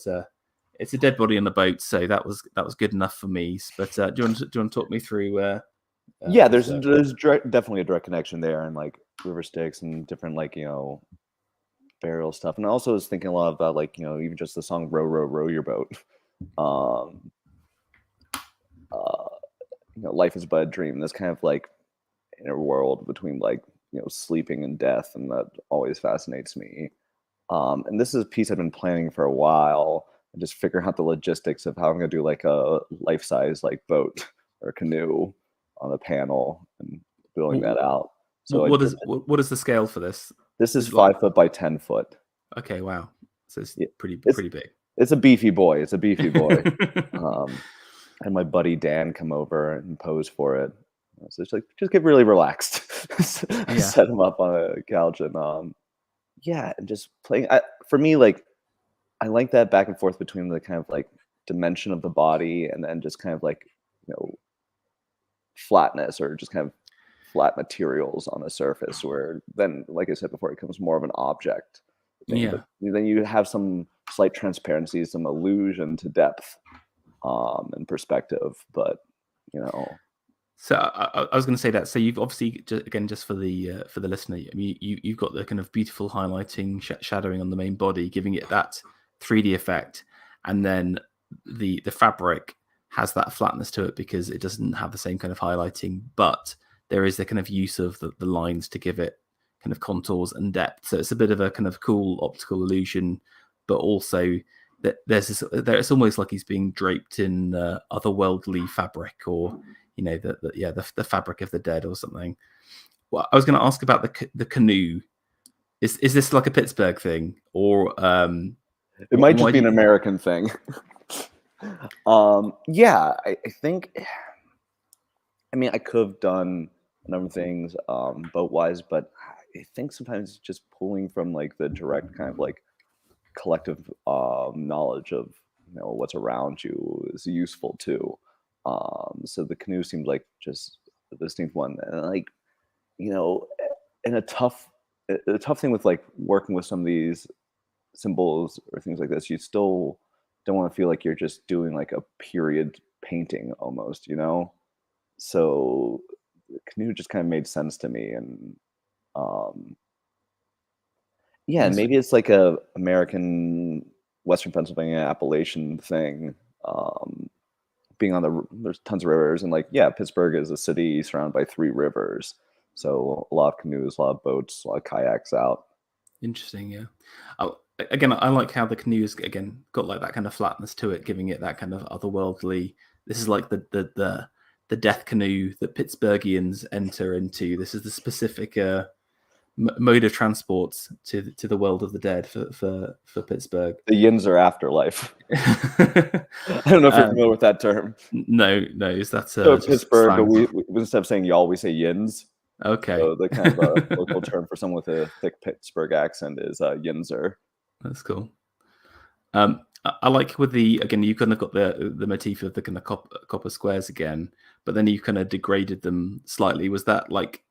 it's a dead body on the boat, so that was good enough for me. But do you want to talk me through? Yeah, there's definitely a direct connection there, and like river Styx and different like burial stuff. And I also was thinking a lot about like even just the song "Row, Row, Row Your Boat." Life is but a dream. This kind of like inner world between like sleeping and death, and that always fascinates me. And this is a piece I've been planning for a while, and just figuring out the logistics of how I'm gonna do like a life-size like boat or canoe on a panel and building that out. So what is the scale for this? This is 5 foot by 10 foot. Okay, wow. So it's pretty big. It's a beefy boy. And my buddy Dan come over and pose for it. So it's like just get really relaxed. Set him up on a couch and and just playing. For me, like I like that back and forth between the kind of like dimension of the body and then just kind of like flatness or just kind of flat materials on the surface, where then, like I said before, it becomes more of an object thing. Yeah. But then you have some slight transparency, some illusion to depth and perspective. But so I was going to say that. So you've obviously, just for the listener, I mean, you've got the kind of beautiful highlighting, shadowing on the main body, giving it that 3D effect, and then the fabric has that flatness to it because it doesn't have the same kind of highlighting, but there is the kind of use of the lines to give it kind of contours and depth. So it's a bit of a kind of cool optical illusion, but also that it's almost like he's being draped in otherworldly fabric, or the fabric of the dead or something. Well, I was going to ask about the canoe. Is this like a Pittsburgh thing, or it might just be an American thing? I think. I mean, I could have done a number of things boat-wise, but I think sometimes just pulling from like the direct kind of like collective knowledge of what's around you is useful too. So the canoe seemed like just a distinct one, and like and a tough thing with like working with some of these symbols or things like this, you still don't want to feel like you're just doing like a period painting almost, so the canoe just kind of made sense to me. And and maybe it's like a American Western Pennsylvania Appalachian thing. Being on there's tons of rivers, and like Pittsburgh is a city surrounded by 3 rivers, so a lot of canoes, a lot of boats, a lot of kayaks out. Interesting. Yeah. Again, I like how the canoe's again got like that kind of flatness to it, giving it that kind of otherworldly. This is like the death canoe that Pittsburghians enter into. This is the specific mode of transport to the world of the dead for Pittsburgh. The yins are afterlife. I don't know if you're familiar with that term. No. Is that Pittsburgh? But we instead of saying y'all, we say yins. Okay. So the kind of local term for someone with a thick Pittsburgh accent is yinzer. That's cool. I like with again, you kind of got the motif of the kind of copper squares again, but then you kind of degraded them slightly. Was that like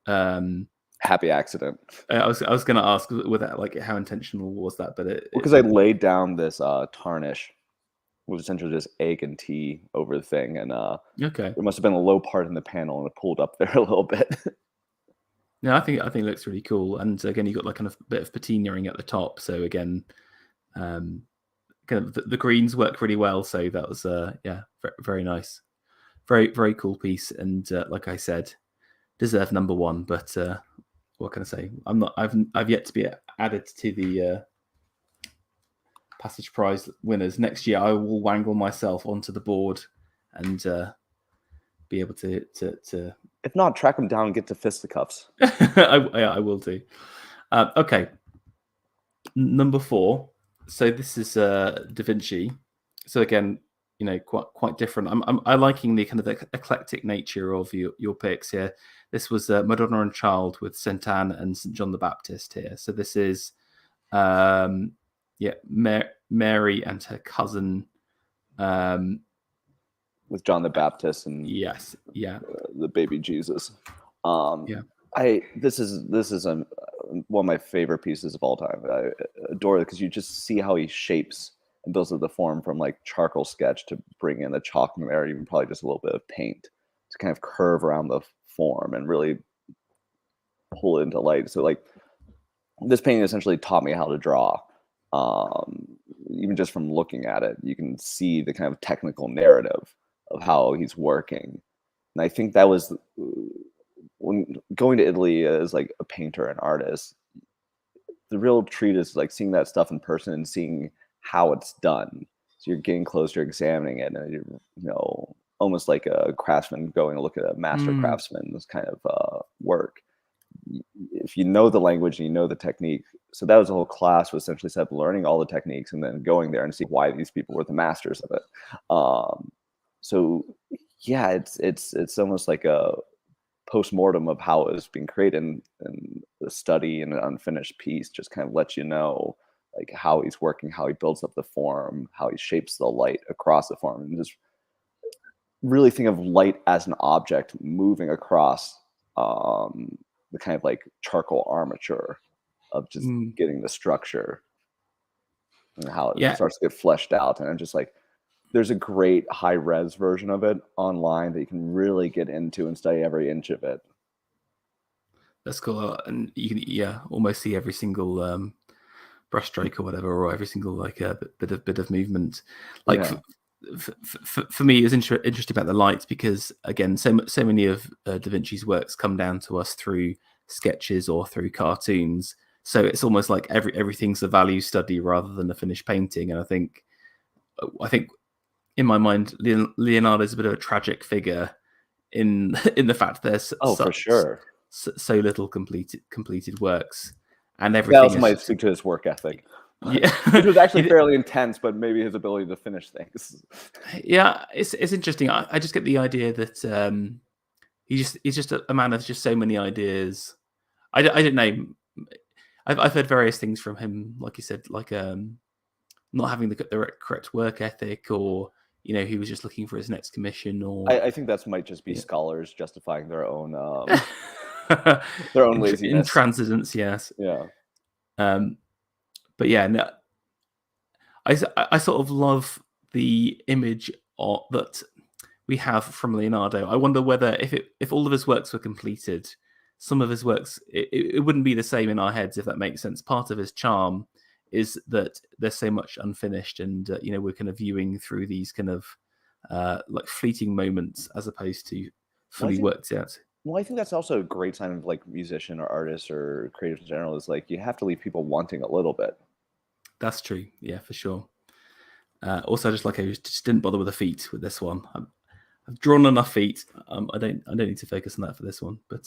happy accident? I was going to ask, with that, like, how intentional was that? But because I laid down this tarnish, which was essentially just egg and tea over the thing, and okay, there must have been a low part in the panel, and it pulled up there a little bit. No, I think it looks really cool, and again, you got like kind of bit of patinaing at the top. So again, kind of the greens work really well. So that was very nice, very very cool piece, and like I said, deserve number 1. But what can I say? I've yet to be added to the Passage Prize winners. Next year, I will wangle myself onto the board and be able to. If not, track them down and get to fisticuffs. I will do. Okay, number 4. So this is Da Vinci. So again, quite different. I'm liking the kind of the eclectic nature of your picks here. This was Madonna and Child with St. Anne and St. John the Baptist here. So this is Yeah, Mary and her cousin. With John the Baptist and Yes, yeah, the baby Jesus. yeah. This is one of my favorite pieces of all time. I adore it because you just see how he shapes and builds up the form from like charcoal sketch to bring in the chalk in there, even probably just a little bit of paint to kind of curve around the form and really pull it into light. So like this painting essentially taught me how to draw. Even just from looking at it, you can see the kind of technical narrative of how he's working. And I think that was when going to Italy as like a painter and artist, the real treat is like seeing that stuff in person and seeing how it's done. So you're getting closer, examining it, and you're almost like a craftsman going to look at a master craftsman's kind of work. If you know the language and you know the technique, so that was a whole class was essentially set up learning all the techniques and then going there and see why these people were the masters of it. So yeah, it's almost like a post-mortem of how it was being created, and the study and an unfinished piece just kind of lets you know like how he's working, how he builds up the form, how he shapes the light across the form, and just really think of light as an object moving across the kind of like charcoal armature of just getting the structure and how it starts to get fleshed out. And I'm just like, there's a great high res version of it online that you can really get into and study every inch of it. That's cool, and you can almost see every single brushstroke or whatever, or every single like bit of movement. Like for me, it was interesting about the lights because again, so many of Da Vinci's works come down to us through sketches or through cartoons. So it's almost like everything's a value study rather than a finished painting. And I think in my mind, Leonardo's a bit of a tragic figure in the fact there's for sure so little completed works, and everything. That also might speak to his work ethic. Yeah, which was actually fairly intense, but maybe his ability to finish things. Yeah, it's interesting. I just get the idea that he's just a man of just so many ideas. I don't know. I've heard various things from him, like you said, like not having the correct work ethic, or he was just looking for his next commission. Or I think that might just be scholars justifying their own laziness, intransigence. Yes. Yeah. But yeah, no, I sort of love the image that we have from Leonardo. I wonder whether if all of his works were completed, some of his works it wouldn't be the same in our heads, if that makes sense. Part of his charm is that there's so much unfinished, and we're kind of viewing through these kind of like fleeting moments as opposed to fully worked out. Well, I think that's also a great sign of like musician or artist or creative in general, is like you have to leave people wanting a little bit. That's true. Yeah, for sure. Also, just like I just didn't bother with the feet with this one. I've drawn enough feet. I don't need to focus on that for this one. But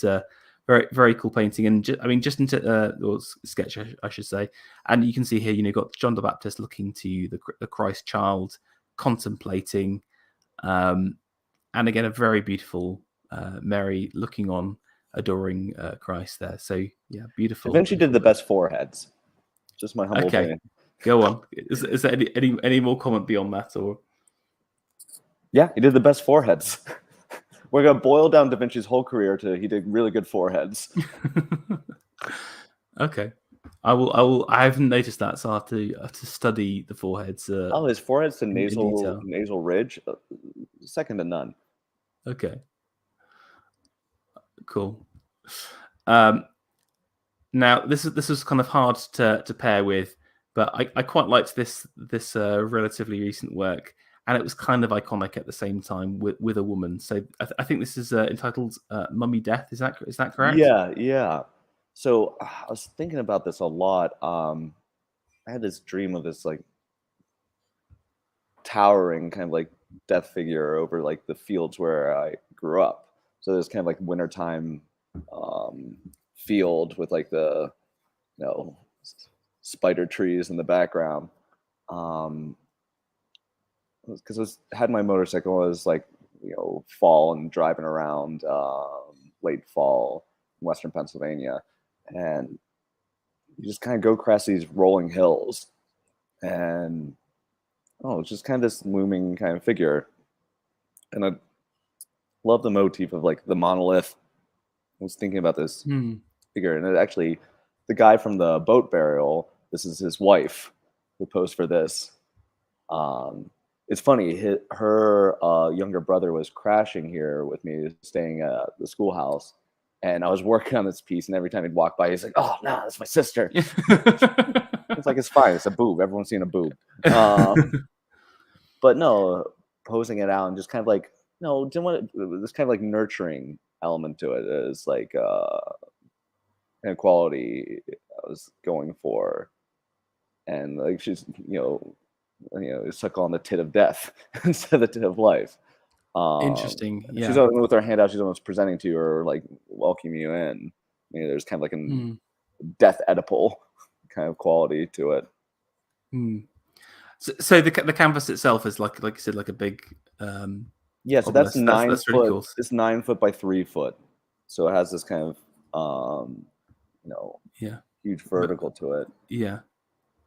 very very cool painting, and just into or sketch, I should say. And you can see here, you've got John the Baptist looking to the Christ child, contemplating, and again a very beautiful Mary looking on, adoring Christ there. So yeah, beautiful. Da Vinci did the best foreheads. Just my humble opinion. Go on. Is there any more comment beyond that, or? Yeah, he did the best foreheads. We're gonna boil down Da Vinci's whole career to he did really good foreheads. Okay, I will. I haven't noticed that, so I have to study the foreheads. His foreheads to nasal ridge, second to none. Okay, cool. Now this is kind of hard to pair with, but I quite liked this relatively recent work, and it was kind of iconic at the same time with a woman. So I think this is entitled "Mummy Death." Is that correct? Yeah. So I was thinking about this a lot. I had this dream of this like towering kind of like death figure over like the fields where I grew up. So there's kind of like wintertime field with like the spider trees in the background. Because I had my motorcycle, I was like fall and driving around late fall in Western Pennsylvania, and you just kind of go across these rolling hills, and it's just kind of this looming kind of figure. And I love the motif of like the monolith. I was thinking about this figure, and it actually, the guy from the boat burial, this is his wife who posed for this. It's funny, her younger brother was crashing here with me, staying at the schoolhouse, and I was working on this piece, and every time he'd walk by, he's like, "Oh no, that's my sister." It's like, it's fine, it's a boob. Everyone's seen a boob. But no, posing it out and just kind of like, no, didn't want this kind of like nurturing element to it is like inequality I was going for, and like she's suck on the tit of death instead of the tit of life. Interesting. Yeah. She's with her hand out. She's almost presenting to you or like welcoming you in. There's kind of like a death Oedipal kind of quality to it. So the canvas itself is like you said, like a big. Yeah, so that's 9 that's foot. Really cool. It's 9 foot by 3 foot, so it has this kind of huge vertical to it. Yeah.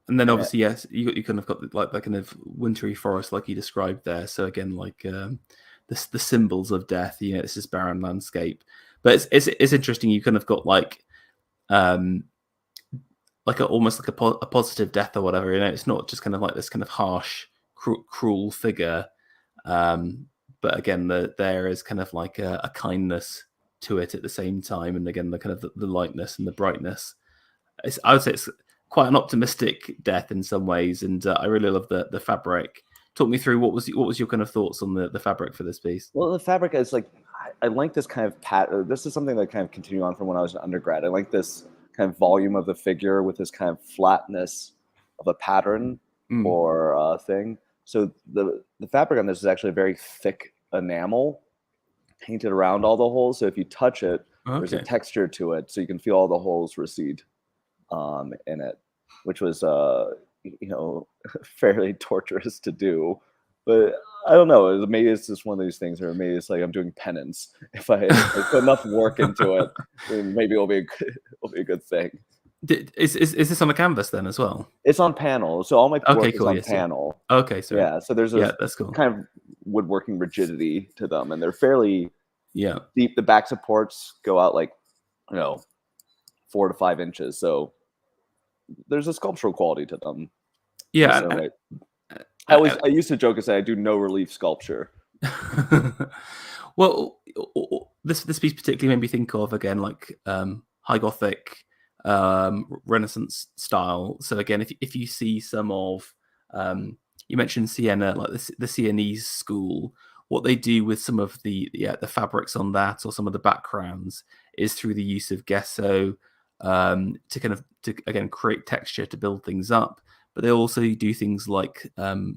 And then obviously, yes, you kind of got like that kind of wintry forest, like you described there. So again, like the symbols of death. It's this barren landscape. But it's interesting. You kind of got like almost like a positive death or whatever. It's not just kind of like this kind of harsh, cruel figure. But again, there is kind of like a kindness to it at the same time, and again, the kind of the lightness and the brightness. I would say it's quite an optimistic death in some ways, and I really love the fabric. Talk me through what was your kind of thoughts on the fabric for this piece? Well, the fabric is like, I like this kind of pattern. This is something that kind of continued on from when I was an undergrad. I like this kind of volume of the figure with this kind of flatness of a pattern or thing. So the fabric on this is actually a very thick enamel painted around all the holes. So if you touch it, there's a texture to it, so you can feel all the holes recede in it, which was fairly torturous to do. But I don't know. Maybe it's just one of these things, or maybe it's like I'm doing penance. If I put enough work into it, then maybe it'll be a good thing. Is this on the canvas then as well? It's on panel, so all my work is on panel. Okay, so so there's that's cool. Kind of woodworking rigidity to them, and they're fairly deep. The back supports go out like 4 to 5 inches, so there's a sculptural quality to them. Yeah, I used to joke and say I do no relief sculpture. Well, this piece particularly made me think of again like high Gothic, Renaissance style. So again, if you see some of you mentioned Siena, like the Sienese school, what they do with some of the fabrics on that or some of the backgrounds is through the use of gesso to again create texture to build things up. But they also do things like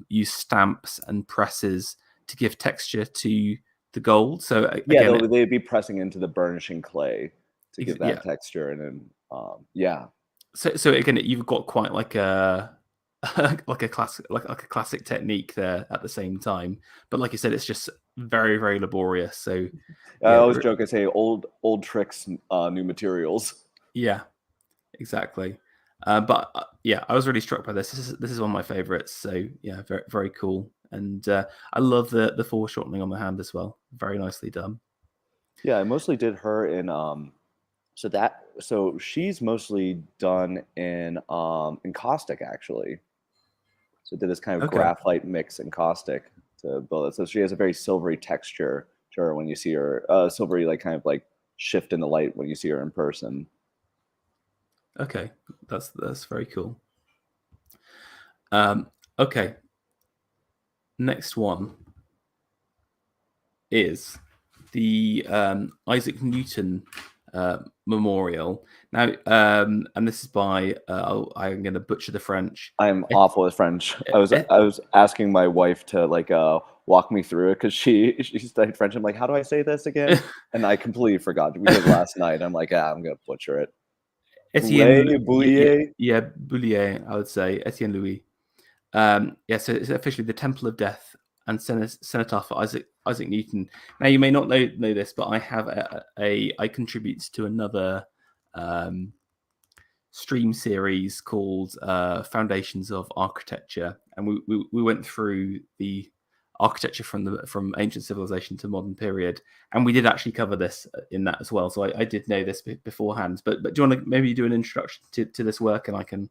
use stamps and presses to give texture to the gold. So again, they'd be pressing into the burnishing clay to give that texture, and then So again, you've got quite like a classic technique there at the same time. But like you said, it's just very, very laborious. So I always joke and say old tricks, new materials. Yeah, exactly. But I was really struck by this. This is one of my favorites. So yeah, very, very cool. And I love the foreshortening on the hand as well. Very nicely done. Yeah, I mostly did her in so she's mostly done in caustic actually. So did this kind of graphite mix in caustic to build it. So she has a very silvery texture to her when you see her, silvery like kind of like shift in the light when you see her in person. Okay, that's very cool. Okay, next one is the Isaac Newton memorial. Now, and this is by I'm going to butcher the French. I'm awful at French. I was asking my wife to like walk me through it because she studied French. I'm like, how do I say this again? And I completely forgot. We did last night. I'm like, I'm going to butcher it. Boulier, Boulier, I would say Etienne Louis. So it's officially the Temple of Death and Cenotaph for Isaac Newton. Now you may not know this, but I have I contribute to another stream series called Foundations of Architecture, and we went through the architecture from ancient civilization to modern period, and we did actually cover this in that as well. So I did know this beforehand. But do you want to maybe do an introduction to this work, and I can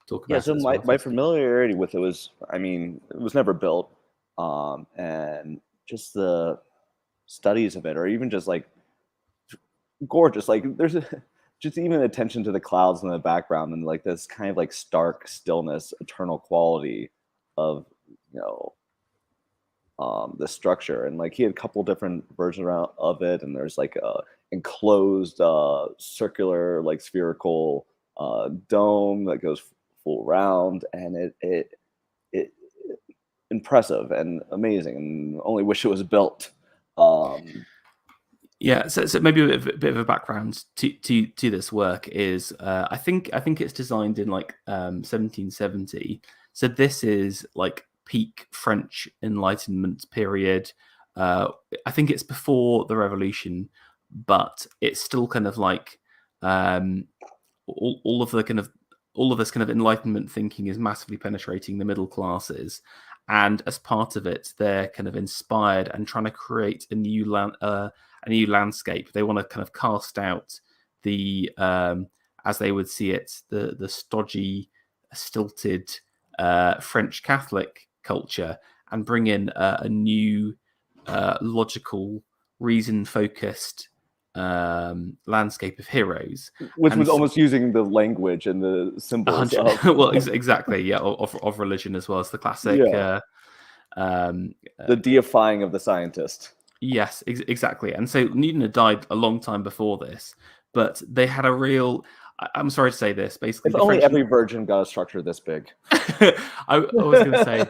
talk about So it as well? my familiarity with it was, I mean, it was never built, and just the studies of it, or even just like gorgeous. Like there's just even attention to the clouds in the background, and like this kind of like stark stillness, eternal quality of, you know, the structure. And like he had a couple different versions of it, and there's like a enclosed circular, like spherical dome that goes full round, and it impressive and amazing, and only wish it was built. Yeah, so maybe a bit of a background to this work is I think it's designed in like 1770. So this is like peak French Enlightenment period. I think it's before the Revolution, but it's still kind of like all of this kind of Enlightenment thinking is massively penetrating the middle classes, and as part of it, they're kind of inspired and trying to create a new landscape. They want to kind of cast out the, as they would see it, the stodgy, stilted French Catholic culture, and bring in a new, logical, reason-focused landscape of heroes, which and was almost using the language and the symbols of well, exactly, yeah, of religion as well as the classic. the deifying of the scientist. Yes, exactly. And so Newton had died a long time before this, but they had a real. I'm sorry to say this. Basically, If only every virgin got a structure this big. I was going to say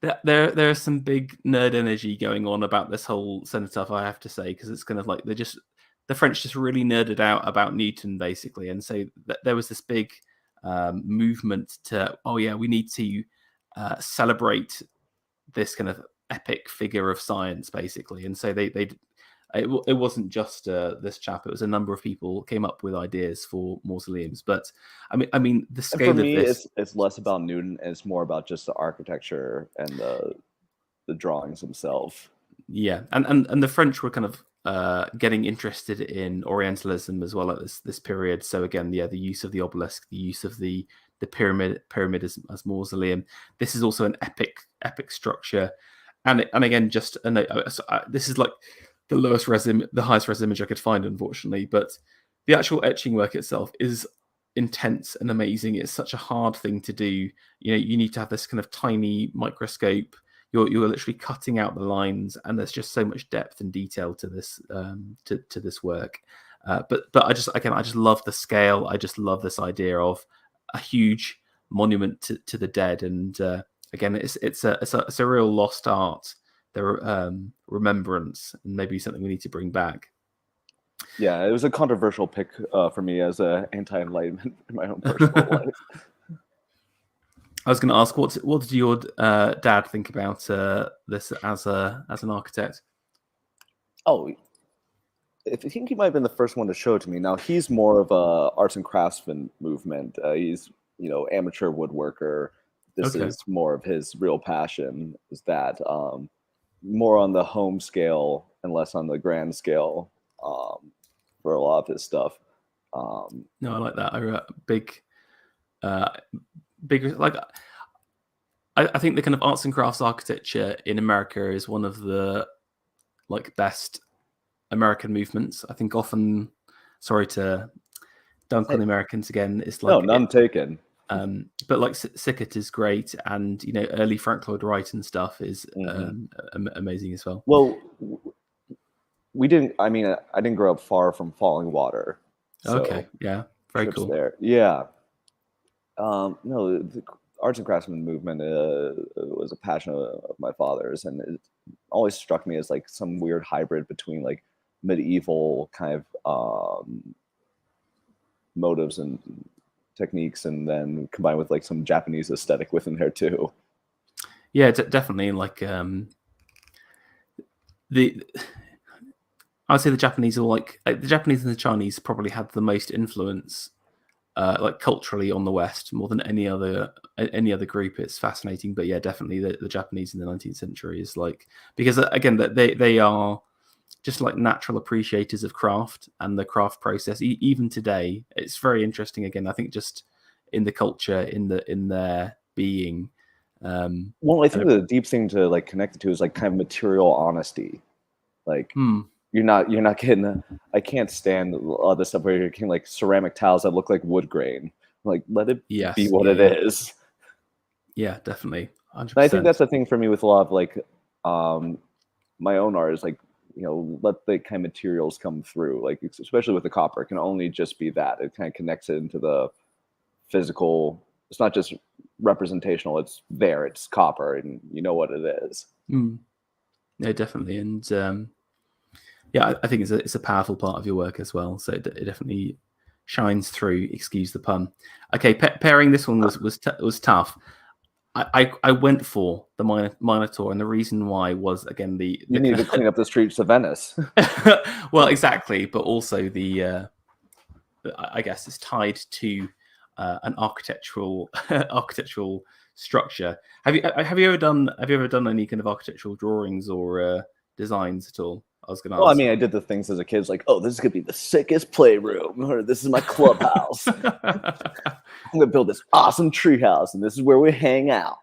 that there's some big nerd energy going on about this whole cenotaph, I have to say, because it's kind of like the French just really nerded out about Newton, basically, and so there was this big movement to, oh yeah, we need to celebrate this kind of epic figure of science, basically. And so it wasn't just this chap; it was a number of people came up with ideas for mausoleums. But I mean, the scale and for me, of this, it's less about Newton, and it's more about just the architecture and the drawings themselves. Yeah, and the French were kind of getting interested in Orientalism as well at this period. So again, yeah, the use of the obelisk, the use of the pyramid as mausoleum. This is also an epic structure, and again, just a note. This is like the highest res image I could find, unfortunately. But the actual etching work itself is intense and amazing. It's such a hard thing to do. You know, you need to have this kind of tiny microscope. You're literally cutting out the lines, and there's just so much depth and detail to this to this work. But I just love the scale. I just love this idea of a huge monument to the dead, and again, it's a real lost art. The remembrance, and maybe something we need to bring back. Yeah, it was a controversial pick for me as an anti-enlightenment in my own personal life. I was going to ask, what did your dad think about this as an architect? Oh, I think he might have been the first one to show it to me. Now he's more of a arts and craftsman movement. He's amateur woodworker. This is more of his real passion. Is that more on the home scale and less on the grand scale for a lot of his stuff. No, I like that. I big like. I think the kind of arts and crafts architecture in America is one of the best American movements. I think often, sorry to dunk on the Americans again, it's like no, none taken. But like Sickert is great, and early Frank Lloyd Wright and stuff is amazing as well. Well, we didn't. I mean, I didn't grow up far from Falling Water. So okay, yeah, very cool. There, yeah. No, the arts and craftsman movement was a passion of my father's, and it always struck me as like some weird hybrid between like medieval kind of motives and techniques, and then combined with like some Japanese aesthetic within there too. Yeah, definitely. Like I would say the Japanese are the Japanese and the Chinese probably had the most influence like culturally on the West more than any other group. It's fascinating. But yeah, definitely the Japanese in the 19th century is like, because again that they are just like natural appreciators of craft and the craft process. Even today, it's very interesting. Again, I think just in the culture, in their being. Well, I think the deep thing to like connect it to is like kind of material honesty. Like you're not getting. I can't stand all this stuff where you're getting like ceramic tiles that look like wood grain. Like let it be what it is. Yeah, definitely. 100%. I think that's the thing for me with a lot of like my own art is like, let the kind of materials come through. Like especially with the copper, it can only just be that. It kind of connects it into the physical. It's not just representational. It's there. It's copper, and you know what it is. Yeah, definitely. And yeah, I think it's a powerful part of your work as well. So it definitely shines through. Excuse the pun. Okay, pairing this one was tough. I went for the Minotaur, and the reason why was again you need to clean up the streets of Venice. Well, exactly, but also the I guess it's tied to an architectural structure. Have you ever done any kind of architectural drawings or designs at all? I was going to ask. Well, I mean, I did the things as a kid, like, oh, this is gonna be the sickest playroom, or this is my clubhouse. I'm gonna build this awesome treehouse, and this is where we hang out.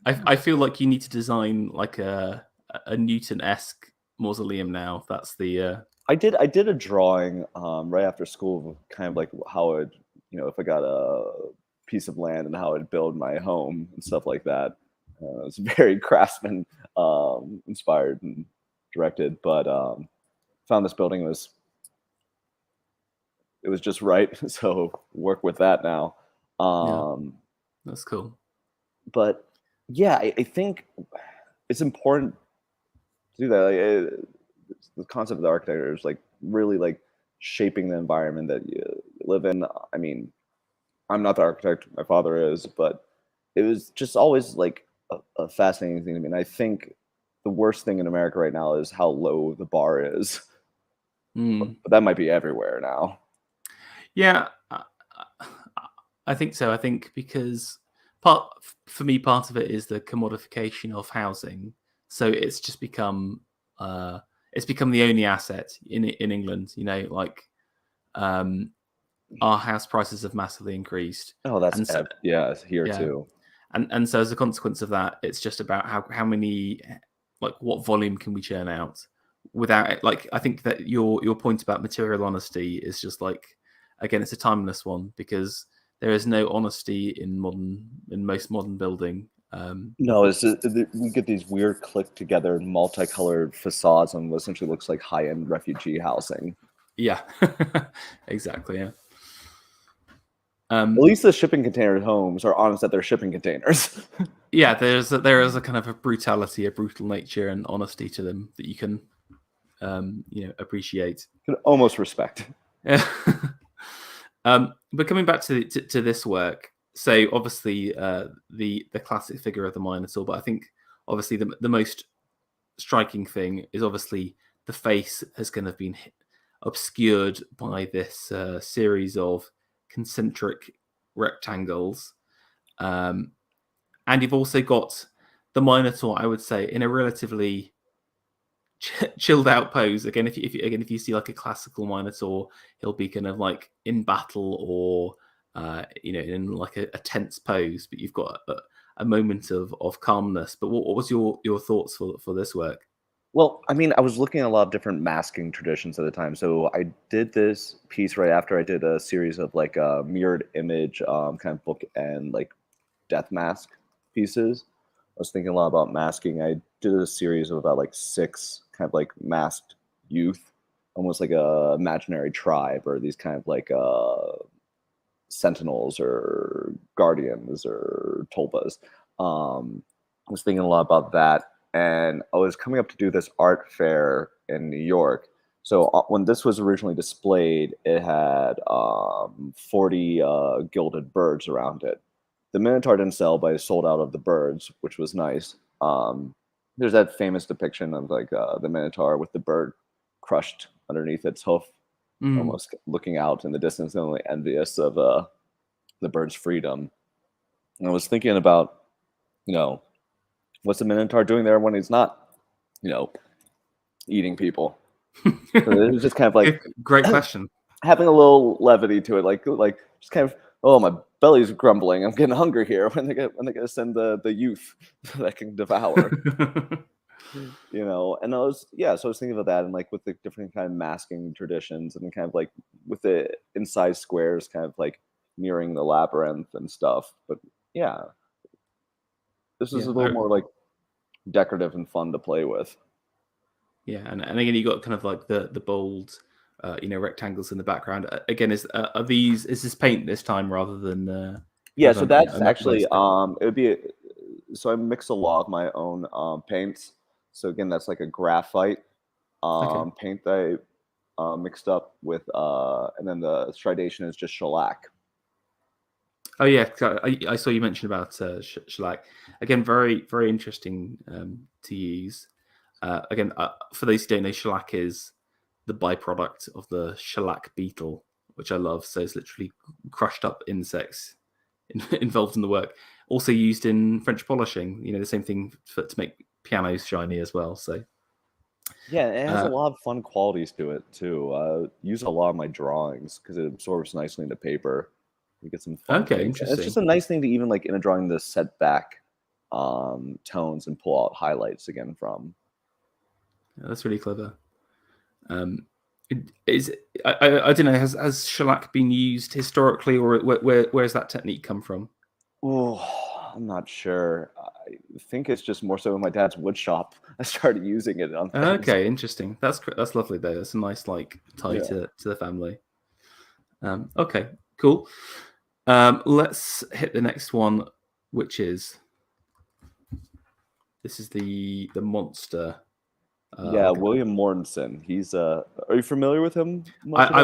I feel like you need to design like a Newton-esque mausoleum now. That's the. I did a drawing right after school, kind of like how it, if I got a piece of land and how I'd build my home and stuff like that. It's very craftsman inspired and directed, but found this building was just right, so work with that now. That's cool. But yeah, I think it's important to do that. The concept of the architecture is like really like shaping the environment that you live in. I mean, I'm not the architect, my father is, but it was just always like a fascinating thing to me. And I think the worst thing in America right now is how low the bar is. But that might be everywhere now. Yeah, I think so. I think because part of it is the commodification of housing. So it's just become the only asset in England. Like our house prices have massively increased. Oh, that's here too. And so as a consequence of that, it's just about how many, like what volume can we churn out without it. Like I think that your point about material honesty is just like, again, it's a timeless one because there is no honesty in most modern building. No, we get these weird clicked together multicolored facades on what essentially looks like high-end refugee housing. Yeah, exactly. Yeah. At least the shipping container homes are honest that they're shipping containers. Yeah, there is a kind of a brutality, a brutal nature and honesty to them that you can, appreciate. You can almost respect. Yeah. But coming back to this work, so obviously the classic figure of the Minotaur, but I think obviously the most striking thing is obviously the face has kind of been obscured by this series of concentric rectangles, and you've also got the Minotaur, I would say, in a relatively chilled out pose. Again, if you see like a classical Minotaur, he'll be kind of like in battle or in like a tense pose, but you've got a moment of calmness. But what was your thoughts for this work? Well, I mean, I was looking at a lot of different masking traditions at the time. So I did this piece right after I did a series of like a mirrored image kind of book and like death mask pieces. I was thinking a lot about masking. I did a series of about like 6 kind of like masked youth, almost like a imaginary tribe or these kind of like sentinels or guardians or tulpas. I was thinking a lot about that. And I was coming up to do this art fair in New York. So when this was originally displayed, it had 40 gilded birds around it. The Minotaur didn't sell, but I sold out of the birds, which was nice. There's that famous depiction of like the Minotaur with the bird crushed underneath its hoof. almost looking out in the distance, and only envious of the bird's freedom. And I was thinking about, what's the Minotaur doing there when he's not, eating people? So it was just kind of like Great question. having a little levity to it, like just kind of, oh, my belly's grumbling. I'm getting hungry here. When they gonna send the youth that can devour? And I was thinking about that, and like with the different kind of masking traditions, and kind of like with the incised squares, kind of like mirroring the labyrinth and stuff. But yeah, this is a little more like decorative and fun to play with. Yeah, and again, you got kind of like the bold, rectangles in the background. Again, is this paint this time rather than? Yeah, so that's actually it would be. So I mix a lot of my own paints. So again, that's like a graphite paint that I mixed up with, and then the stridation is just shellac. Oh yeah, I saw you mention about shellac. Again, very very interesting to use. Again, for those who don't know, shellac is the byproduct of the shellac beetle, which I love. So it's literally crushed up insects involved in the work. Also used in French polishing. The same thing to make pianos shiny as well. So yeah, it has a lot of fun qualities to it too. Use a lot of my drawings because it absorbs nicely into paper. You get some fun things. Interesting. And it's just a nice thing to even like in a drawing to set back tones and pull out highlights again from. Yeah, that's really clever. I don't know. Has shellac been used historically, or where's that technique come from? Oh, I'm not sure. I think it's just more so in my dad's wood shop. I started using it on things. Okay, interesting. That's lovely though. That's a nice like tie to the family. Okay, cool. Let's hit the next one, which is the monster. William Mortensen. He's are you familiar with him? I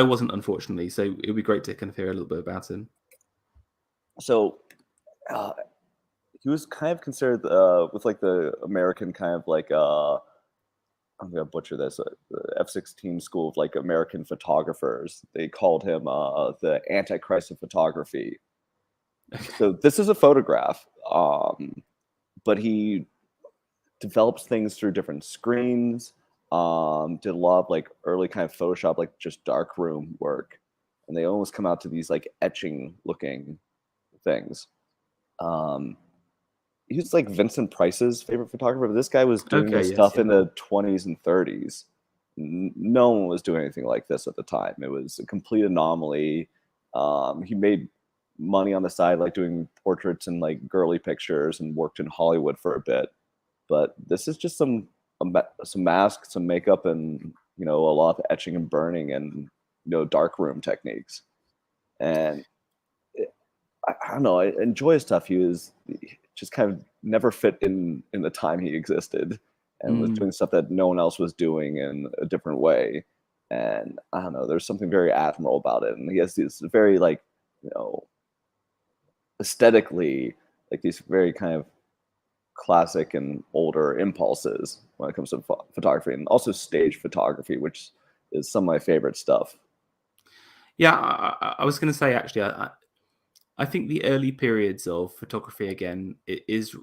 wasn't, unfortunately, so it'd be great to kind of hear a little bit about him. So he was kind of considered with like the American kind of like I'm gonna butcher this, the F-16 school of like American photographers. They called him the Antichrist of photography. So this is a photograph, but he develops things through different screens. Did a lot of like early kind of Photoshop, like just darkroom work, and they almost come out to these like etching looking things. He was like Vincent Price's favorite photographer, but this guy was doing this stuff in the 20s and 30s. No one was doing anything like this at the time. It was a complete anomaly. He made money on the side, like doing portraits and like girly pictures, and worked in Hollywood for a bit. But this is just some masks, some makeup, and a lot of etching and burning, and darkroom techniques. And I don't know. I enjoy his stuff. He was just kind of never fit in the time he existed, and was doing stuff that no one else was doing in a different way. And I don't know. There's something very admirable about it. And he has these very like aesthetically like these very kind of classic and older impulses when it comes to photography, and also stage photography, which is some of my favorite stuff. Yeah, I was going to say actually, I think the early periods of photography again is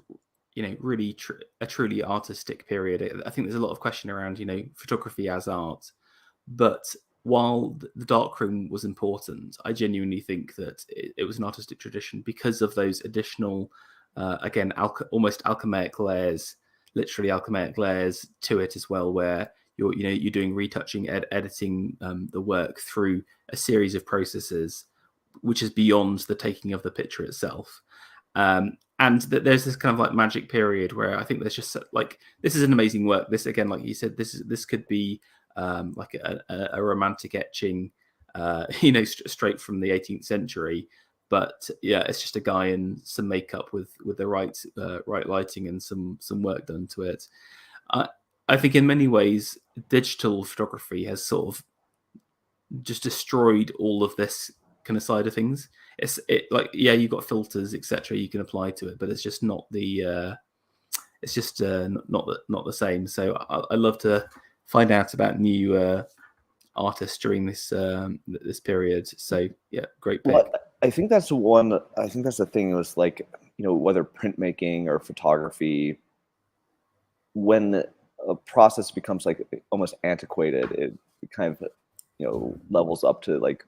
really a truly artistic period. I think there's a lot of question around photography as art, but while the darkroom was important, I genuinely think that it was an artistic tradition because of those additional again almost alchemaic layers, literally alchemaic layers to it as well, where you're doing retouching, editing the work through a series of processes which is beyond the taking of the picture itself. And there's this kind of like magic period where I think there's just like, this is an amazing work. This again, like you said, this could be like a romantic etching, straight from the 18th century. But yeah, it's just a guy in some makeup with the right lighting and some work done to it. I think in many ways, digital photography has sort of just destroyed all of this kind of side of things. You've got filters, etc. you can apply to it, but it's just not the not the same. So I love to find out about new artists during this period. So yeah, great pick. Well, I think that's the one. I think that's the thing. It was like, whether printmaking or photography, when a process becomes like almost antiquated, it kind of levels up to like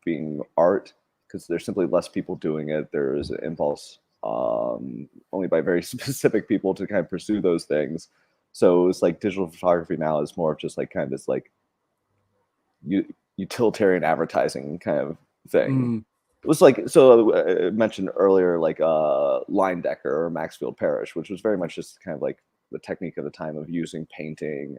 being art, because there's simply less people doing it. There is an impulse only by very specific people to kind of pursue those things. So it's like digital photography now is more of just like kind of this like utilitarian advertising kind of thing. It was like, so I mentioned earlier, like Leyendecker or Maxfield Parrish, which was very much just kind of like the technique of the time of using painting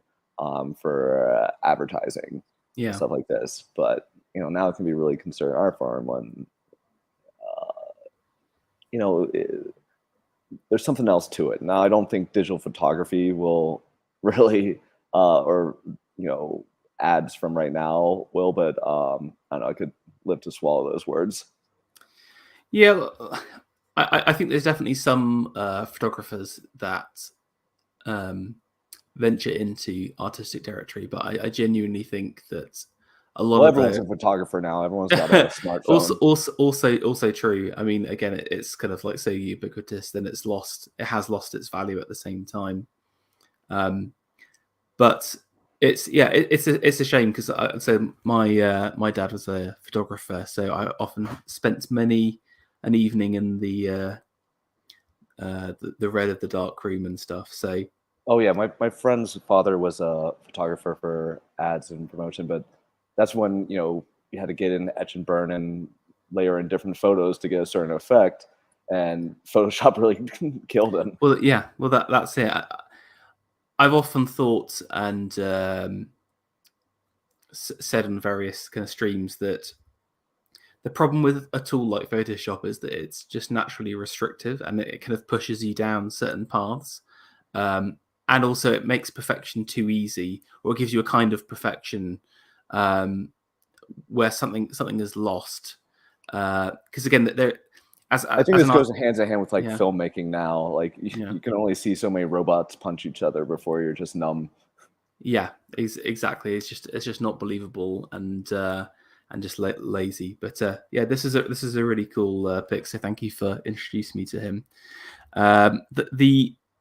for advertising and stuff like this. But now it can be really considered art form when there's something else to it. Now I don't think digital photography will really or ads from right now will, but I don't know, I could live to swallow those words. Yeah, I think there's definitely some photographers that venture into artistic territory, but I genuinely think that a lot of everyone's a photographer now. Everyone's got a smartphone. also true. I mean, again, it's kind of like so ubiquitous, then it has lost its value at the same time. But it's a shame, because so my dad was a photographer, so I often spent many an evening in the red of the dark room and stuff. So oh yeah, my friend's father was a photographer for ads and promotion, but that's when you had to get in etch and burn and layer in different photos to get a certain effect, and Photoshop really killed him. Well, yeah, well that's it. I've often thought and said on various kind of streams that the problem with a tool like Photoshop is that it's just naturally restrictive, and it kind of pushes you down certain paths. And also it makes perfection too easy, or it gives you a kind of perfection where something is lost. Because again, I think this goes hand in hand with like filmmaking now. Like you can only see so many robots punch each other before you're just numb. Yeah, exactly. It's just not believable and just lazy. But yeah, this is a really cool pick. So thank you for introducing me to him.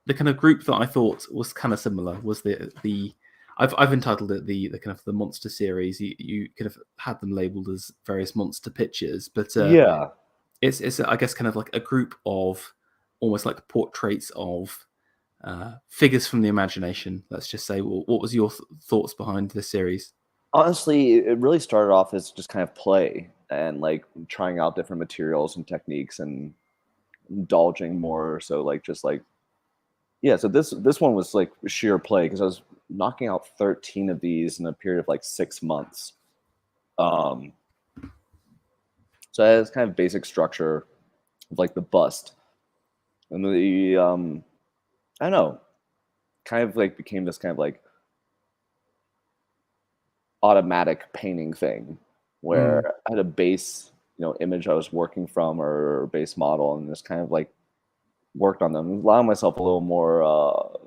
The kind of group that I thought was kind of similar was I've entitled it the kind of the monster series. You kind of had them labeled as various monster pictures, but yeah, it's I guess kind of like a group of almost like portraits of figures from the imagination. Let's just say, what was your thoughts behind this series? Honestly, it really started off as just kind of play and like trying out different materials and techniques and indulging more. So like just like so this one was like sheer play, because I was knocking out 13 of these in a period of like 6 months. So it has kind of basic structure of like the bust, and the I don't know, kind of like became this kind of like automatic painting thing where I had a base image I was working from, or base model, and just kind of like worked on them, allowing myself a little more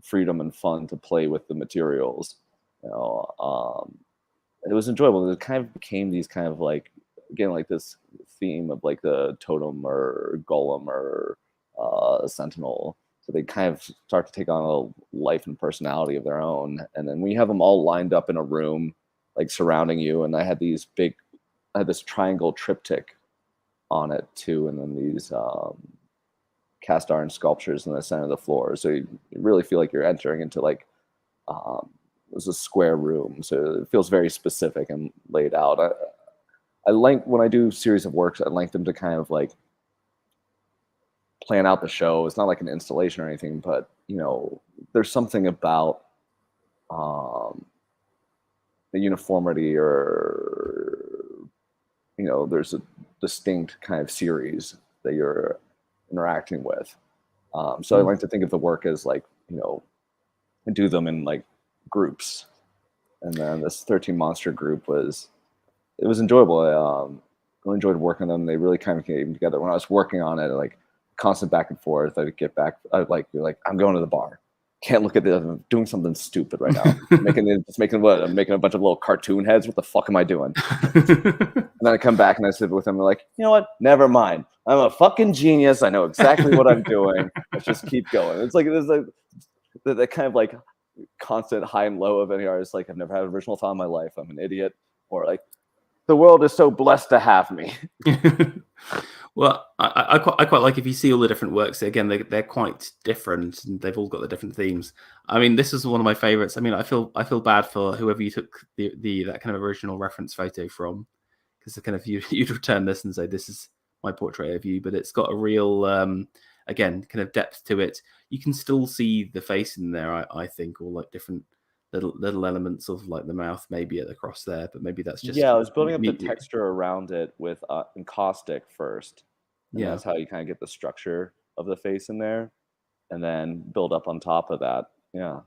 freedom and fun to play with the materials. It was enjoyable. It kind of became these kind of like, again, like this theme of like the totem or golem or sentinel. So they kind of start to take on a life and personality of their own. And then when you have them all lined up in a room, like surrounding you, and I had this triangle triptych on it too, and then these cast iron sculptures in the center of the floor. So you really feel like you're entering into like it was a square room. So it feels very specific and laid out. I like when I do series of works, I like them to kind of like plan out the show. It's not like an installation or anything, but there's something about the uniformity, or there's a distinct kind of series that you're interacting with. So I like to think of the work as like do them in like groups, and then this 13 monster group was enjoyable. I really enjoyed working on them. They really kind of came together. When I was working on it, like constant back and forth, I'd get back. I'd like be like, I'm going to the bar, can't look at this. I'm doing something stupid right now. making a bunch of little cartoon heads. What the fuck am I doing? And then I come back and I sit with him. And like, you know what? Never mind. I'm a fucking genius. I know exactly what I'm doing. Let's just keep going. It's like there's like that kind of like constant high and low of any artist. Like, I've never had an original thought in my life. I'm an idiot. Or like, the world is so blessed to have me. Well, I quite like if you see all the different works. Again, they're quite different, and they've all got the different themes. I mean, this is one of my favorites. I mean, I feel bad for whoever you took that kind of original reference photo from, because kind of you'd return this and say this is my portrait of you, but it's got a real again kind of depth to it. You can still see the face in there, I think, or like different little elements of like the mouth maybe at the cross there, but maybe that's just I was building up the texture around it with encaustic first, and that's how you kind of get the structure of the face in there, and then build up on top of that. Yeah,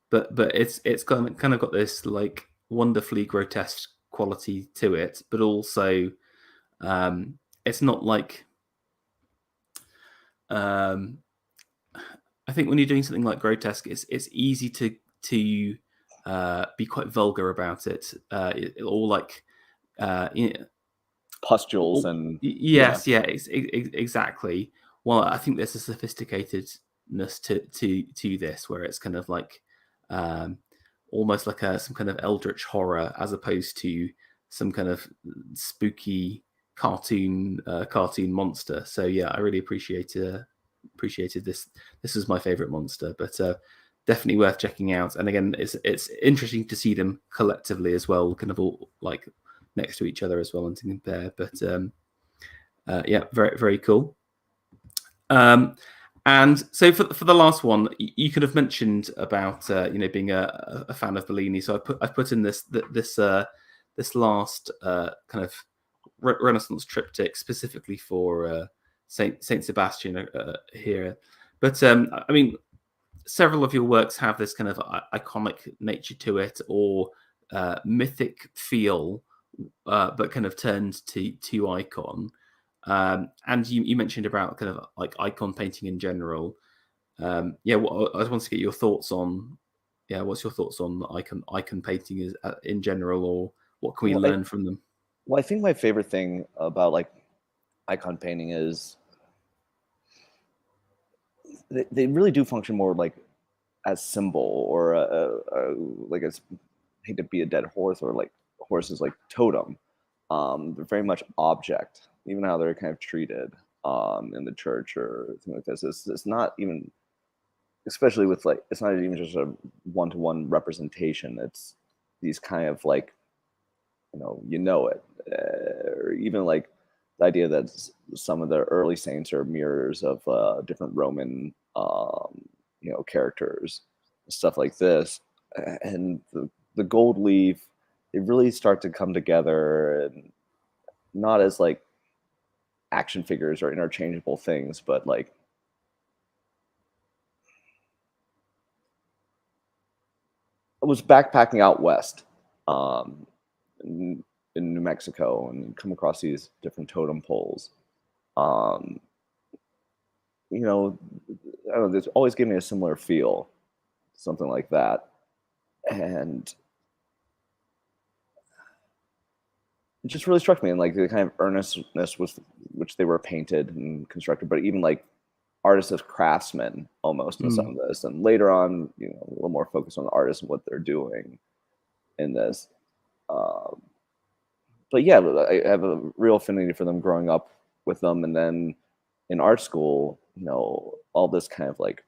but it's kind of got this like wonderfully grotesque quality to it, but also it's not like I think when you're doing something like grotesque, it's easy to be quite vulgar about it, or like pustules and exactly. Well, I think there's a sophisticatedness to this, where it's kind of like almost like some kind of eldritch horror, as opposed to some kind of spooky cartoon monster. So yeah, I really appreciated this. This is my favorite monster, but definitely worth checking out. And again, it's interesting to see them collectively as well, kind of all like next to each other as well, and to compare. But yeah, very, very cool. And so for the last one, you could have mentioned about being a fan of Bellini. So I've put in this last kind of Renaissance triptych specifically for Saint Sebastian here. But I mean, several of your works have this kind of iconic nature to it, or mythic feel, but kind of turned to icon. And you mentioned about kind of like icon painting in general. I just want to get your thoughts on. Yeah, what's your thoughts on icon painting is in general, or what can we learn from them? Well, I think my favorite thing about like icon painting is they really do function more like as symbol, or like as, I hate to be a dead horse, or like horses like totem. They're very much object, even how they're kind of treated in the church or something like this. It's not even, especially with like, it's not even just a one-to-one representation. It's these kind of like, it, or even like the idea that some of the early saints are mirrors of different Roman, characters, stuff like this, and the gold leaf, they really start to come together, and not as like action figures or interchangeable things, but like I was backpacking out west in New Mexico, and come across these different totem poles. I don't know, this always gave me a similar feel, something like that. And it just really struck me, and like the kind of earnestness with which they were painted and constructed, but even like artists as craftsmen almost in some of this. And later on, a little more focused on the artists and what they're doing in this. But yeah, I have a real affinity for them growing up with them. And then in art school, all this kind of like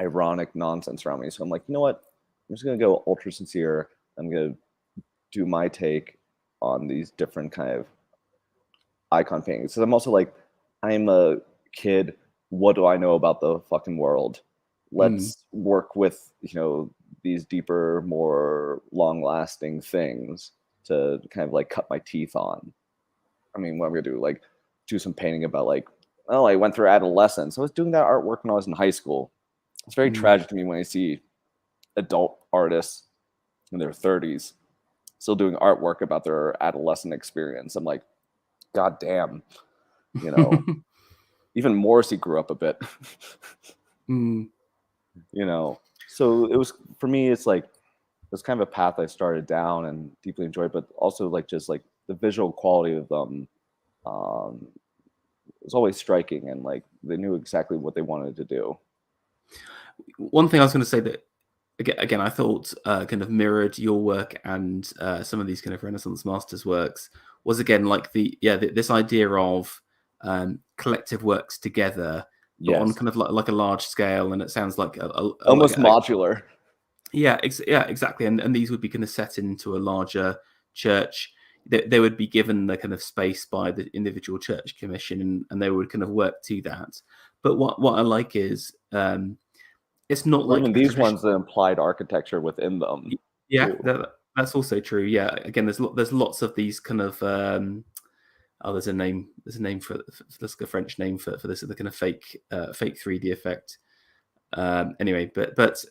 ironic nonsense around me. So I'm like, you know what? I'm just going to go ultra sincere. I'm going to do my take on these different kind of icon paintings. So I'm also like, I'm a kid. What do I know about the fucking world? Let's work with, these deeper, more long-lasting things to kind of like cut my teeth on. I mean, what I'm gonna do, like, do some painting about like, oh, I went through adolescence. I was doing that artwork when I was in high school. It's very tragic to me when I see adult artists in their 30s still doing artwork about their adolescent experience. I'm like, God damn, even Morrissey grew up a bit. you know. So it was, for me, it's like it's kind of a path I started down and deeply enjoyed, but also like just like the visual quality of them um, was always striking, and like they knew exactly what they wanted to do. One thing I was going to say that again I thought kind of mirrored your work and some of these kind of Renaissance masters' works was again like this idea of collective works together, but on Yes, kind of like a large scale, and it sounds like almost modular. yeah, exactly. And these would be kind of set into a larger church. They would be given the kind of space by the individual church commission, and they would kind of work to that. But what I like is it's not Or even like a these traditional. ones, the implied architecture within them Yeah, too. that's also true. Yeah, again, there's lots of these kind of there's a name for this, a French name for this, the kind of fake 3D effect. Anyway, but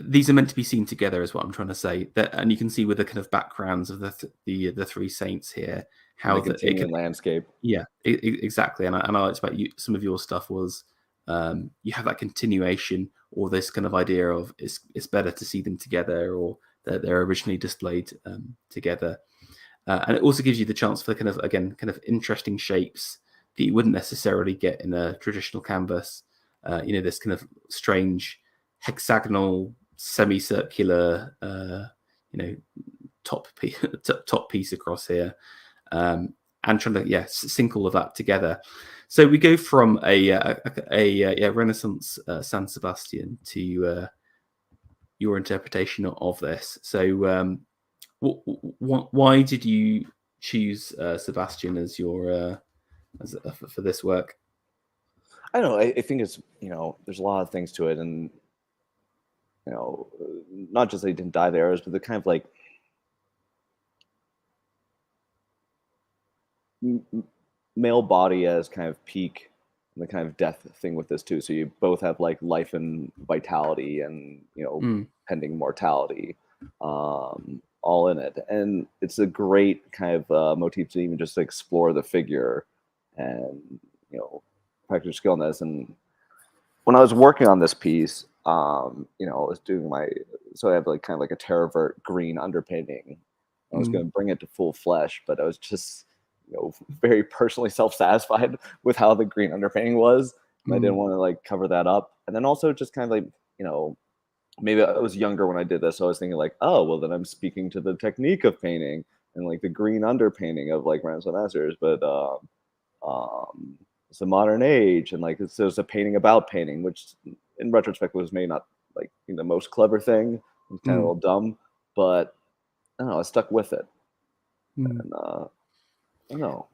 these are meant to be seen together, is what I'm trying to say. That, and you can see with the kind of backgrounds of the three saints here And how the continuing landscape. yeah, exactly. And I liked about you, some of your stuff was you have that continuation, or this kind of idea of it's better to see them together, or that they're originally displayed together. And it also gives you the chance for kind of, again, kind of interesting shapes that you wouldn't necessarily get in a traditional canvas. This kind of strange hexagonal, semicircular, top piece, top piece across here, and trying to sync all of that together. So we go from a Renaissance San Sebastian to your interpretation of this. So why did you choose Sebastian as your for this work? I don't know. I think it's, there's a lot of things to it, and not just that he didn't die there, but the kind of like male body as kind of peak, and the kind of death thing with this too. So you both have like life and vitality, and pending mortality, all in it, and it's a great kind of motif to even just explore the figure and practice skill in this. And when I was working on this piece, I was doing so I have like kind of like a Terravert green underpainting. I was going to bring it to full flesh, but I was just, very personally self-satisfied with how the green underpainting was. And I didn't want to like cover that up. And then also just kind of like, maybe I was younger when I did this. So I was thinking like, oh, well, then I'm speaking to the technique of painting and like the green underpainting of like Renaissance masters. But it's the modern age, and like there's a painting about painting, which in retrospect was maybe not like the most clever thing. It was kind of a little dumb, but I don't know, I stuck with it. And I don't know.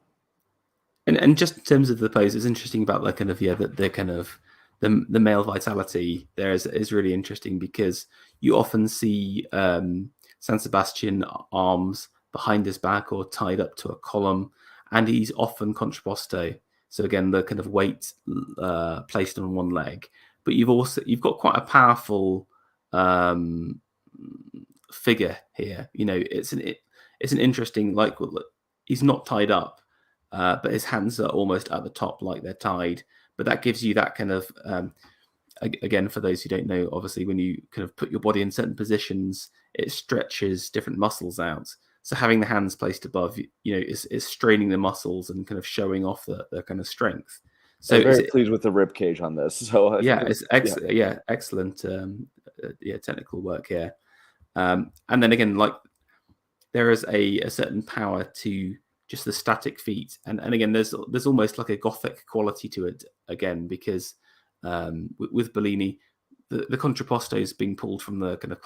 And just in terms of the pose, it's interesting about the kind of the kind of the male vitality there is really interesting, because you often see San Sebastian arms behind his back or tied up to a column, and he's often contrapposto. So again, the kind of weight placed on one leg, but you've got quite a powerful figure here. It's an interesting, like, he's not tied up, but his hands are almost at the top, like they're tied. But that gives you that kind of again, for those who don't know, obviously when you kind of put your body in certain positions, it stretches different muscles out. So having the hands placed above, is straining the muscles and kind of showing off the kind of strength. So I'm very pleased with the rib cage on this. So I think it's excellent. Yeah, excellent. Technical work here. And then again, like, there is a certain power to just the static feet, and again, there's almost like a Gothic quality to it again, because with Bellini, the contrapposto is being pulled from the kind of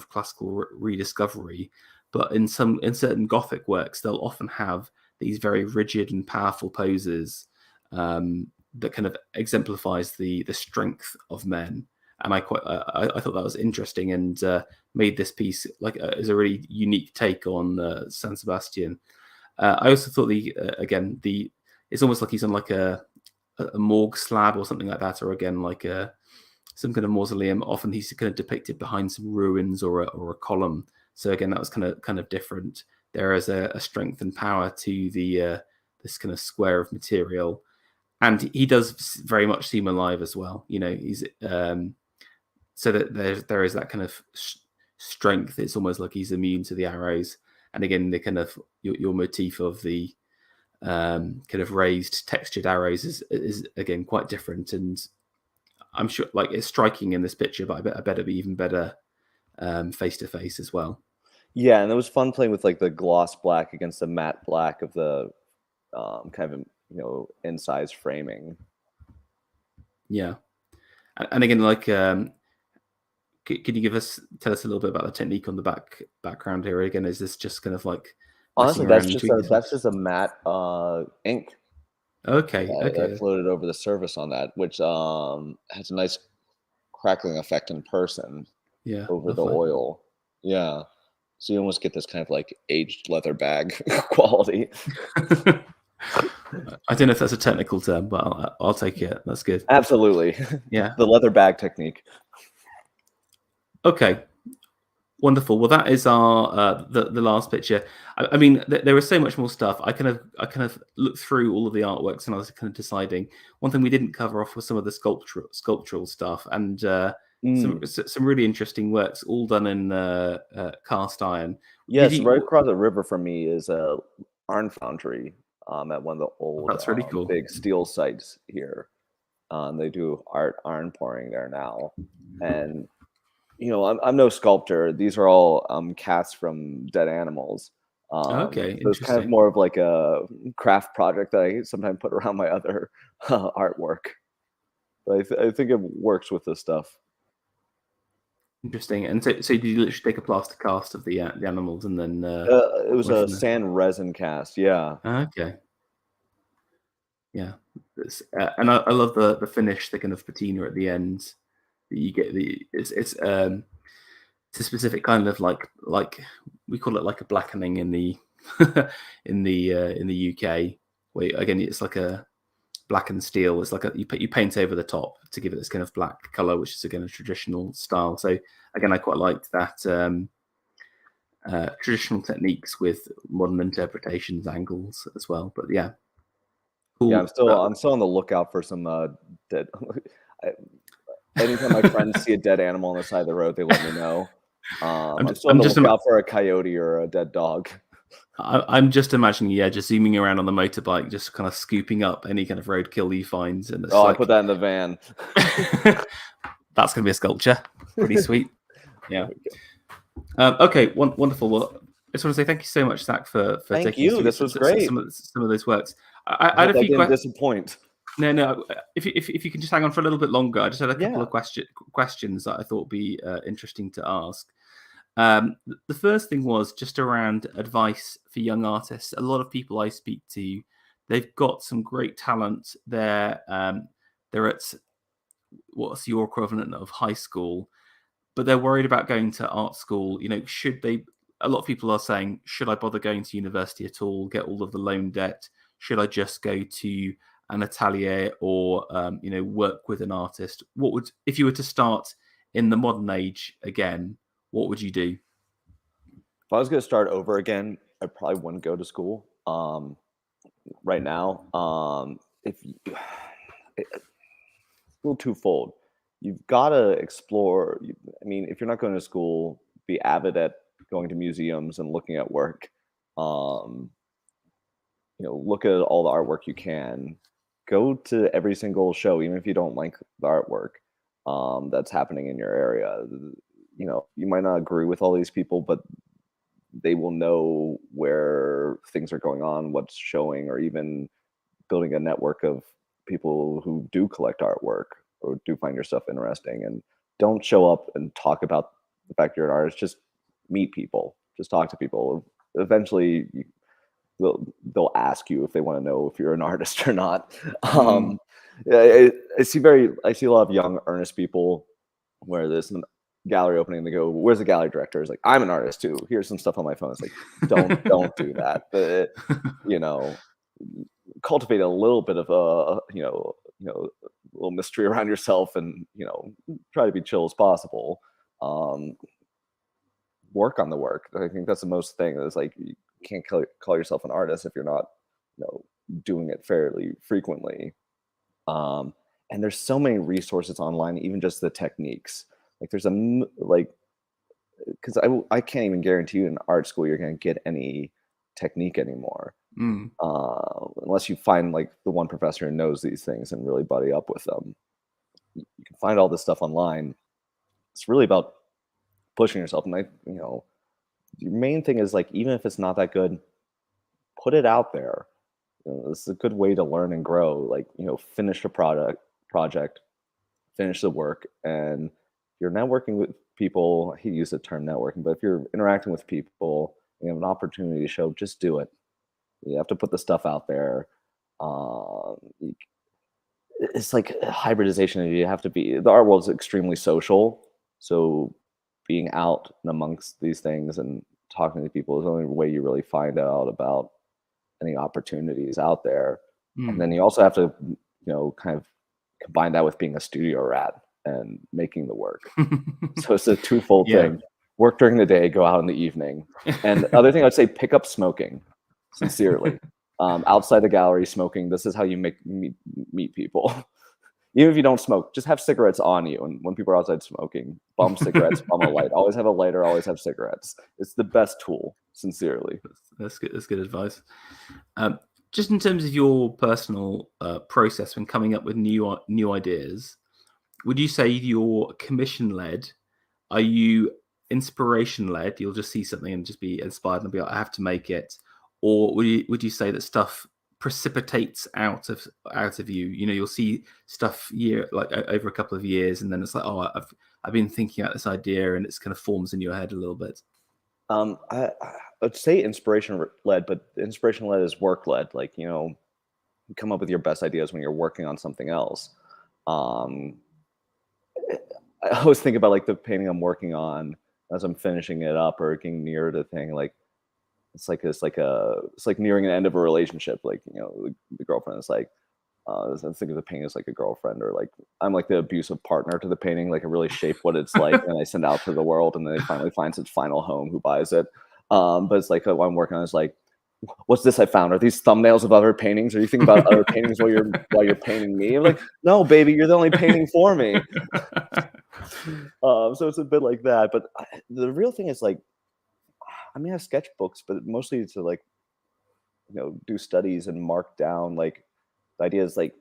classical rediscovery, but in certain Gothic works, they'll often have these very rigid and powerful poses that kind of exemplifies the strength of men. And I thought that was interesting, and made this piece like as a really unique take on San Sebastian. I also thought it's almost like he's on like a morgue slab or something like that, or again like some kind of mausoleum. Often he's kind of depicted behind some ruins or a column. So again, that was kind of different. There is a strength and power to the this kind of square of material. and he does very much seem alive as well. He's so that there is that kind of strength. It's almost like he's immune to the arrows. And again, the kind of your motif of the kind of raised textured arrows is again quite different, and I'm sure like it's striking in this picture, but I bet it'd be even better face to face as well. Yeah, and it was fun playing with like the gloss black against the matte black of the kind of incised framing. Yeah, and again, like, can you tell us a little bit about the technique on the background here? Again, is this just kind of like Honestly, messing around and tweaking that's stuff? just a matte ink Okay, that okay, floated over the surface on that, which has a nice crackling effect in person yeah, over the lovely. oil. Yeah. So you almost get this kind of like aged leather bag quality. I don't know if that's a technical term, but I'll take it. That's good. Absolutely. Yeah. The leather bag technique. Okay. Wonderful. Well, that is our the last picture. I mean, there was so much more stuff. I kind of looked through all of the artworks, and I was kind of deciding. One thing we didn't cover off was some of the sculptural stuff, and some really interesting works, all done in cast iron. Yes, right across the river from me is a iron foundry at one of the old That's really cool. big steel sites here. They do iron pouring there now, and I'm no sculptor. These are all casts from dead animals. Okay, So it's kind of interesting. more of like a craft project that I sometimes put around my other artwork. But I think it works with this stuff. Interesting. And so did you literally take a plaster cast of the animals and then It was went a from there? sand resin cast. Yeah. Okay. Yeah, and I love the finish, the kind of patina at the end that you get. It's a specific kind of like we call it like a blackening in the in the UK. Where again, it's like a blackened steel. It's like you paint over the top to give it this kind of black color, which is again a traditional style. So again, I quite liked that traditional techniques with modern interpretations angles as well. But yeah, Yeah, cool. I'm still on the lookout for some dead. Anytime my friends see a dead animal on the side of the road, they let me know. I'm still on the lookout for a coyote or a dead dog. I'm just imagining, yeah, just zooming around on the motorbike, just kind of scooping up any kind of roadkill he finds, and it's I put that in the van. That's going to be a sculpture. Pretty sweet. Yeah. Okay. Wonderful. Well, I just want to say thank you so much, Zach, for Thank taking us you. through This was great. some of those works. I had a hope I few didn't questions. disappoint. No. If you can just hang on for a little bit longer, I just had a couple Yeah. of questions that I thought would be interesting to ask. The first thing was just around advice for young artists. A lot of people I speak to, they've got some great talent. They're at what's your equivalent of high school, but they're worried about going to art school. Should they? A lot of people are saying, should I bother going to university at all? Get all of the loan debt? Should I just go to an atelier or work with an artist? What would, if you were to start in the modern age again, what would you do? If I was going to start over again, I probably wouldn't go to school. Right now, if you, it's a little twofold. You've got to explore. I mean, if you're not going to school, be avid at going to museums and looking at work. Look at all the artwork you can. Go to every single show, even if you don't like the artwork that's happening in your area. You might not agree with all these people, but they will know where things are going on, what's showing, or even building a network of people who do collect artwork or do find your stuff interesting. And don't show up and talk about the fact you're an artist. Just meet people. Just talk to people. Eventually, they'll ask you if they want to know if you're an artist or not. I see a lot of young, earnest people where there's some gallery opening and they go, "Where's the gallery director?" It's like, "I'm an artist too. Here's some stuff on my phone." It's like, don't do that. But cultivate a little bit of a little mystery around yourself, and try to be chill as possible. Work on the work. I think that's the most thing. Is like, you can't call yourself an artist if you're not doing it fairly frequently. And there's so many resources online, even just the techniques. Like there's like, because I can't even guarantee you in art school you're going to get any technique anymore, Mm. unless you find like the one professor who knows these things and really buddy up with them. You can find all this stuff online. It's really about pushing yourself, and the main thing is like, even if it's not that good, put it out there. This is a good way to learn and grow. Like, finish a project, finish the work, and you're networking with people. He used the term networking, but if you're interacting with people, you have an opportunity to show, just do it. You have to put the stuff out there. It's like hybridization. You have to be, the art world is extremely social. So being out and amongst these things and talking to people is the only way you really find out about any opportunities out there. And Mm. then you also have to, kind of combine that with being a studio rat and making the work. So it's a twofold Yeah. thing. Work during the day, go out in the evening. And the other thing I'd say, pick up smoking, sincerely. Outside the gallery, smoking. This is how you meet people. Even if you don't smoke, just have cigarettes on you. And when people are outside smoking, bum cigarettes, bum a light. Always have a lighter, always have cigarettes. It's the best tool, sincerely. That's good. That's good advice. Just in terms of your personal process when coming up with new ideas, would you say you're commission led? Are you inspiration led? You'll just see something and just be inspired and be like, I have to make it. Or would you say that stuff precipitates out of you? You'll see stuff over a couple of years, and then it's like, oh, I've been thinking about this idea, and it's kind of forms in your head a little bit. I'd say inspiration led, but inspiration led is work led. Like, you come up with your best ideas when you're working on something else. Um, I always think about like the painting I'm working on as I'm finishing it up or getting near the thing. Like it's like nearing an end of a relationship. Like, the girlfriend is like, I think of the painting as like a girlfriend, or like I'm like the abusive partner to the painting. Like I really shape what it's like, and I send out to the world, and then it finally finds its final home. Who buys it? But it's like what I'm working on is like, what's this I found? Are these thumbnails of other paintings? Are you thinking about other paintings while you're painting me? I'm like, no, baby, you're the only painting for me. So it's a bit like that. But the real thing is like, I mean, I have sketchbooks, but mostly to like, do studies and mark down like the ideas. Like,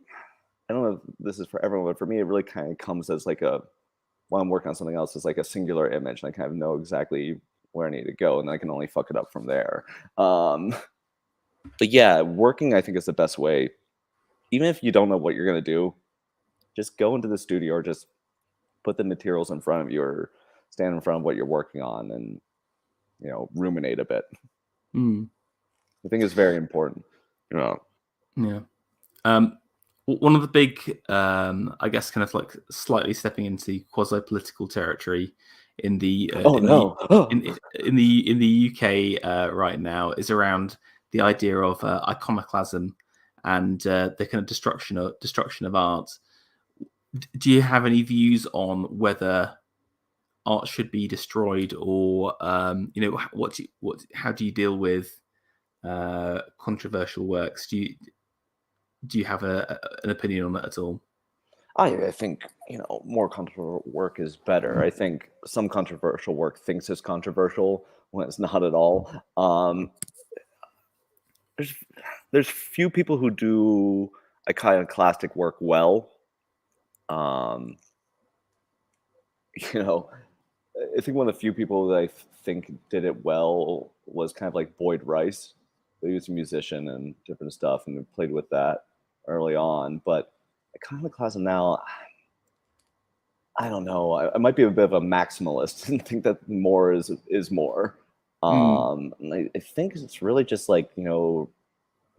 I don't know if this is for everyone, but for me, it really kind of comes as like while I'm working on something else, it's like a singular image, and I kind of know exactly where I need to go, and I can only fuck it up from there. But yeah, working, I think, is the best way. Even if you don't know what you're gonna do, just go into the studio or just put the materials in front of you, or stand in front of what you're working on, and ruminate a bit. Mm. I think it's very important. Yeah. One of the big, I guess, kind of like slightly stepping into quasi-political territory in the Oh no! in the UK right now is around the idea of iconoclasm and the kind of destruction of art. Do you have any views on whether art should be destroyed, or how do you deal with controversial works? Do you have an opinion on that at all? I think more controversial work is better. I think some controversial work thinks it's controversial when it's not at all. There's there's few people who do iconoclastic work well. Um, you know, I think one of the few people that I think did it well was kind of like Boyd Rice. He was a musician and different stuff, and played with that early on. But iconoclasm now, I don't know. I might be a bit of a maximalist and think that more is more. Mm. And I think it's really just like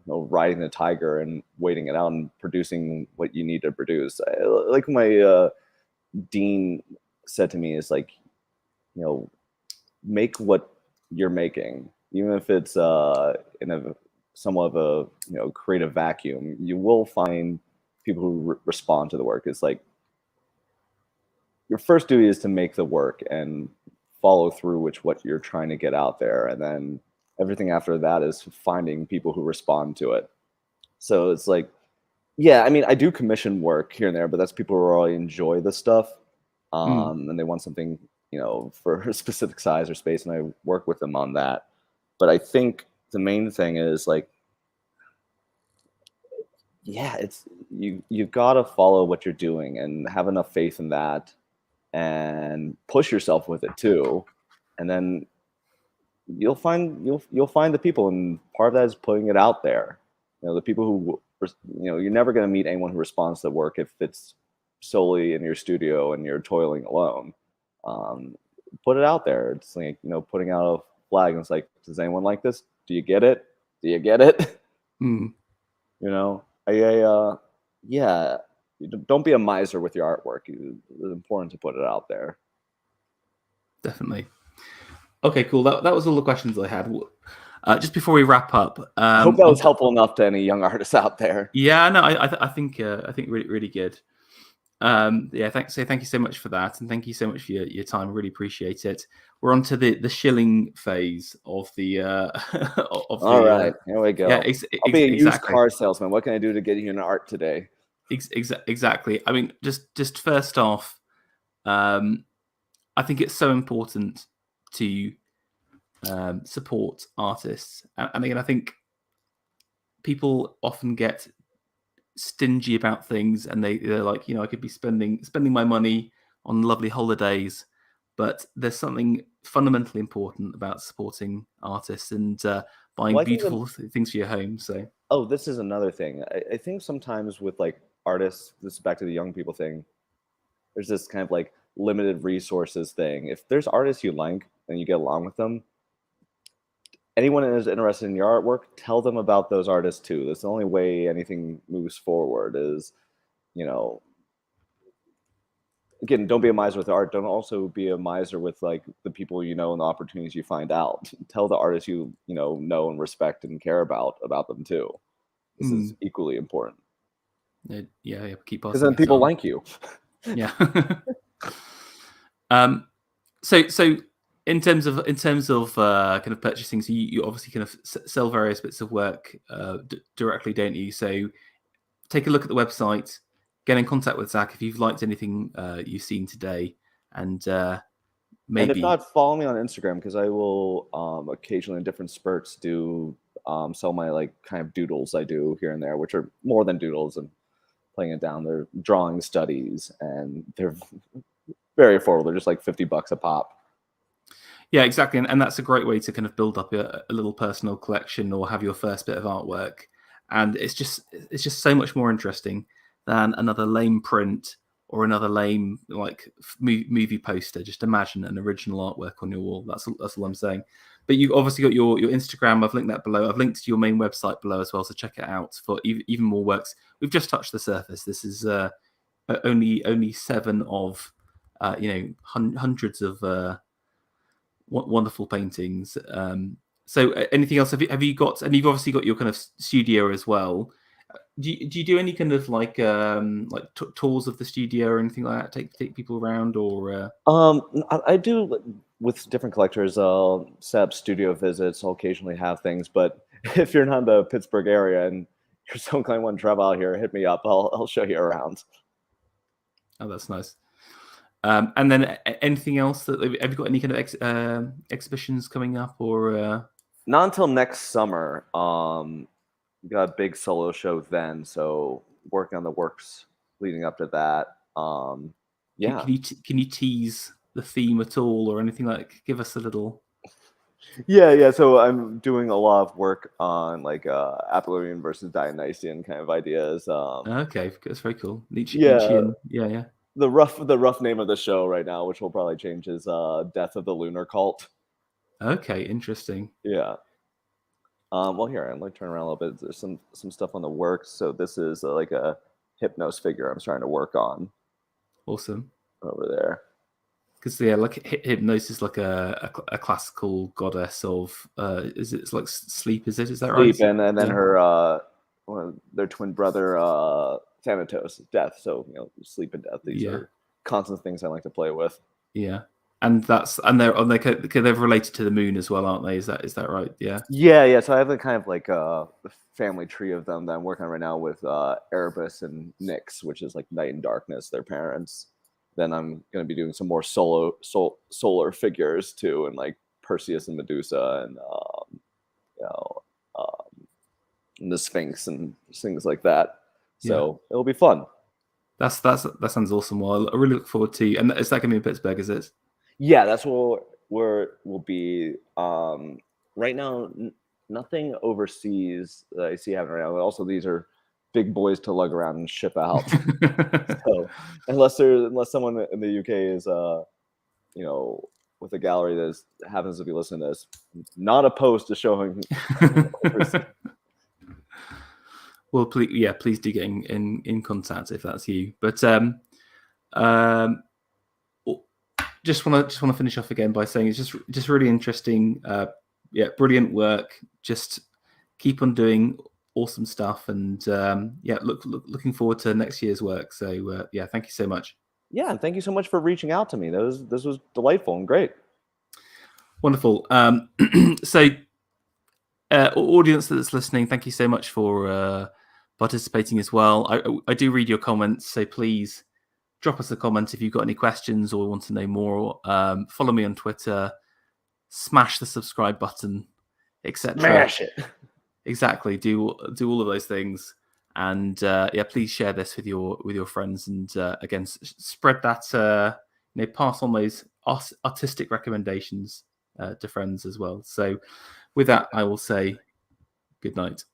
riding the tiger and waiting it out and producing what you need to produce. Like my dean said to me is like, make what you're making, even if it's in a somewhat of a creative vacuum. You will find people who respond to the work. It's like your first duty is to make the work and follow through with what you're trying to get out there, and then everything after that is finding people who respond to it. So it's like Yeah, I mean, I do commission work here and there, but that's people who already enjoy the stuff, Mm, and they want something, for a specific size or space, and I work with them on that. But I think the main thing is like, yeah, it's you've got to follow what you're doing and have enough faith in that, and push yourself with it too, and then you'll find the people, and part of that is putting it out there. The people who you're never going to meet anyone who responds to work if it's solely in your studio and you're toiling alone. um, put it out there. It's like, putting out a flag, and it's like, does anyone like this? Do you get it? Do you get it? mm, Yeah, don't be a miser with your artwork. It's important to put it out there. definitely. Okay, cool. That was all the questions I had. Just before we wrap up, I hope that was helpful enough to any young artists out there. yeah, no, I think really really good. Yeah, thank you so much for that, and thank you so much for your time. I really appreciate it. We're on to the shilling phase of the All right, here we yeah, go. I'll be a used exactly. car salesman. What can I do to get you into art today? Exactly. I mean, just first off, I think it's so important to support artists, and again, I think people often get stingy about things, and they're like, I could be spending my money on lovely holidays, but there's something fundamentally important about supporting artists and buying Well, I think beautiful things for your home. So this is another thing. I think sometimes with like artists, this is back to the young people thing. There's this kind of like limited resources thing. If there's artists you like and you get along with them, anyone that is interested in your artwork, tell them about those artists too. That's the only way anything moves forward. Is you know Again, don't be a miser with art. Don't also be a miser with like the people and the opportunities you find out. Tell the artists know and respect and care about them too. This is equally important yeah, keep because passing then it people on. like you. Yeah. So in terms of kind of purchasing, so you obviously kind of sell various bits of work directly, don't you? So take a look at the website, get in contact with Zach if you've liked anything you've seen today, and And if maybe not, follow me on Instagram because I will occasionally in different spurts do some of my like kind of doodles I do here and there, which are more than doodles and playing it down. They're drawing studies and they're very affordable. They're just like $50 a pop. yeah, exactly, and that's a great way to kind of build up a little personal collection or have your first bit of artwork, and it's just so much more interesting than another lame print or another lame like movie poster. Just imagine an original artwork on your wall. That's all I'm saying. But you've obviously got your Instagram. I've linked that below. I've linked to your main website below as well, so check it out for even more works. We've just touched the surface. This is only 7 of hundreds of wonderful paintings. So anything else? Have you got? And you've obviously got your kind of studio as well. Do you do any kind of like tours of the studio or anything like that? Take people around or? I do with different collectors. Set up studio visits. I'll occasionally have things, but if you're not in the Pittsburgh area and you're so inclined to travel out here, hit me up. I'll show you around. Oh, that's nice. And then anything else that have you got any kind of exhibitions coming up or? Not until next summer. Got a big solo show then, so working on the works leading up to that. Yeah. Can you tease the theme at all or anything like? Give us a little. Yeah. So I'm doing a lot of work on like Apollonian versus Dionysian kind of ideas. Okay, that's very cool. Yeah. Nietzschean, yeah. The rough name of the show right now, which will probably change, is Death of the Lunar Cult. Okay, interesting. Yeah. Well, here, I'm like turn around a little bit. There's some stuff on the works. So this is like a Hypnos figure I'm trying to work on Awesome. over there. Because yeah, like hypnosis, like a classical goddess of it's like sleep? Is that right? Sleep, and then Yeah. her their twin brother Thanatos, death. So sleep and death. These Yeah. are constant things I like to play with. Yeah. And they're related to the moon as well, aren't they? Is that right? Yeah. Yeah. So I have a kind of like a family tree of them that I'm working on right now with Erebus and Nyx, which is like Night and Darkness, their parents. Then I'm going to be doing some more solar figures too, and like Perseus and Medusa, and you know, and the Sphinx and things like that. So it'll be fun. That sounds awesome. Well, I really look forward to. And is that going to be in Pittsburgh? Is it? Yeah, that's where we'll be. Right now, nothing overseas that I see happening right now. Also, these are big boys to lug around and ship out. So unless someone in the UK is with a gallery that happens to be listening to this, not opposed to showing overseas. Well, please do get in contact if that's you. But just want to finish off again by saying it's just really interesting. Brilliant work. Just keep on doing awesome stuff, and looking forward to next year's work. So thank you so much. Yeah, and thank you so much for reaching out to me. This was delightful and great. Wonderful. So, audience that's listening, thank you so much for participating as well. I do read your comments, so please drop us a comment if you've got any questions or want to know more. Follow me on Twitter, smash the subscribe button, etc. Smash it. Exactly. Do all of those things, and please share this with your friends, and again, spread that. Pass on those artistic recommendations to friends as well. So, with that, I will say good night.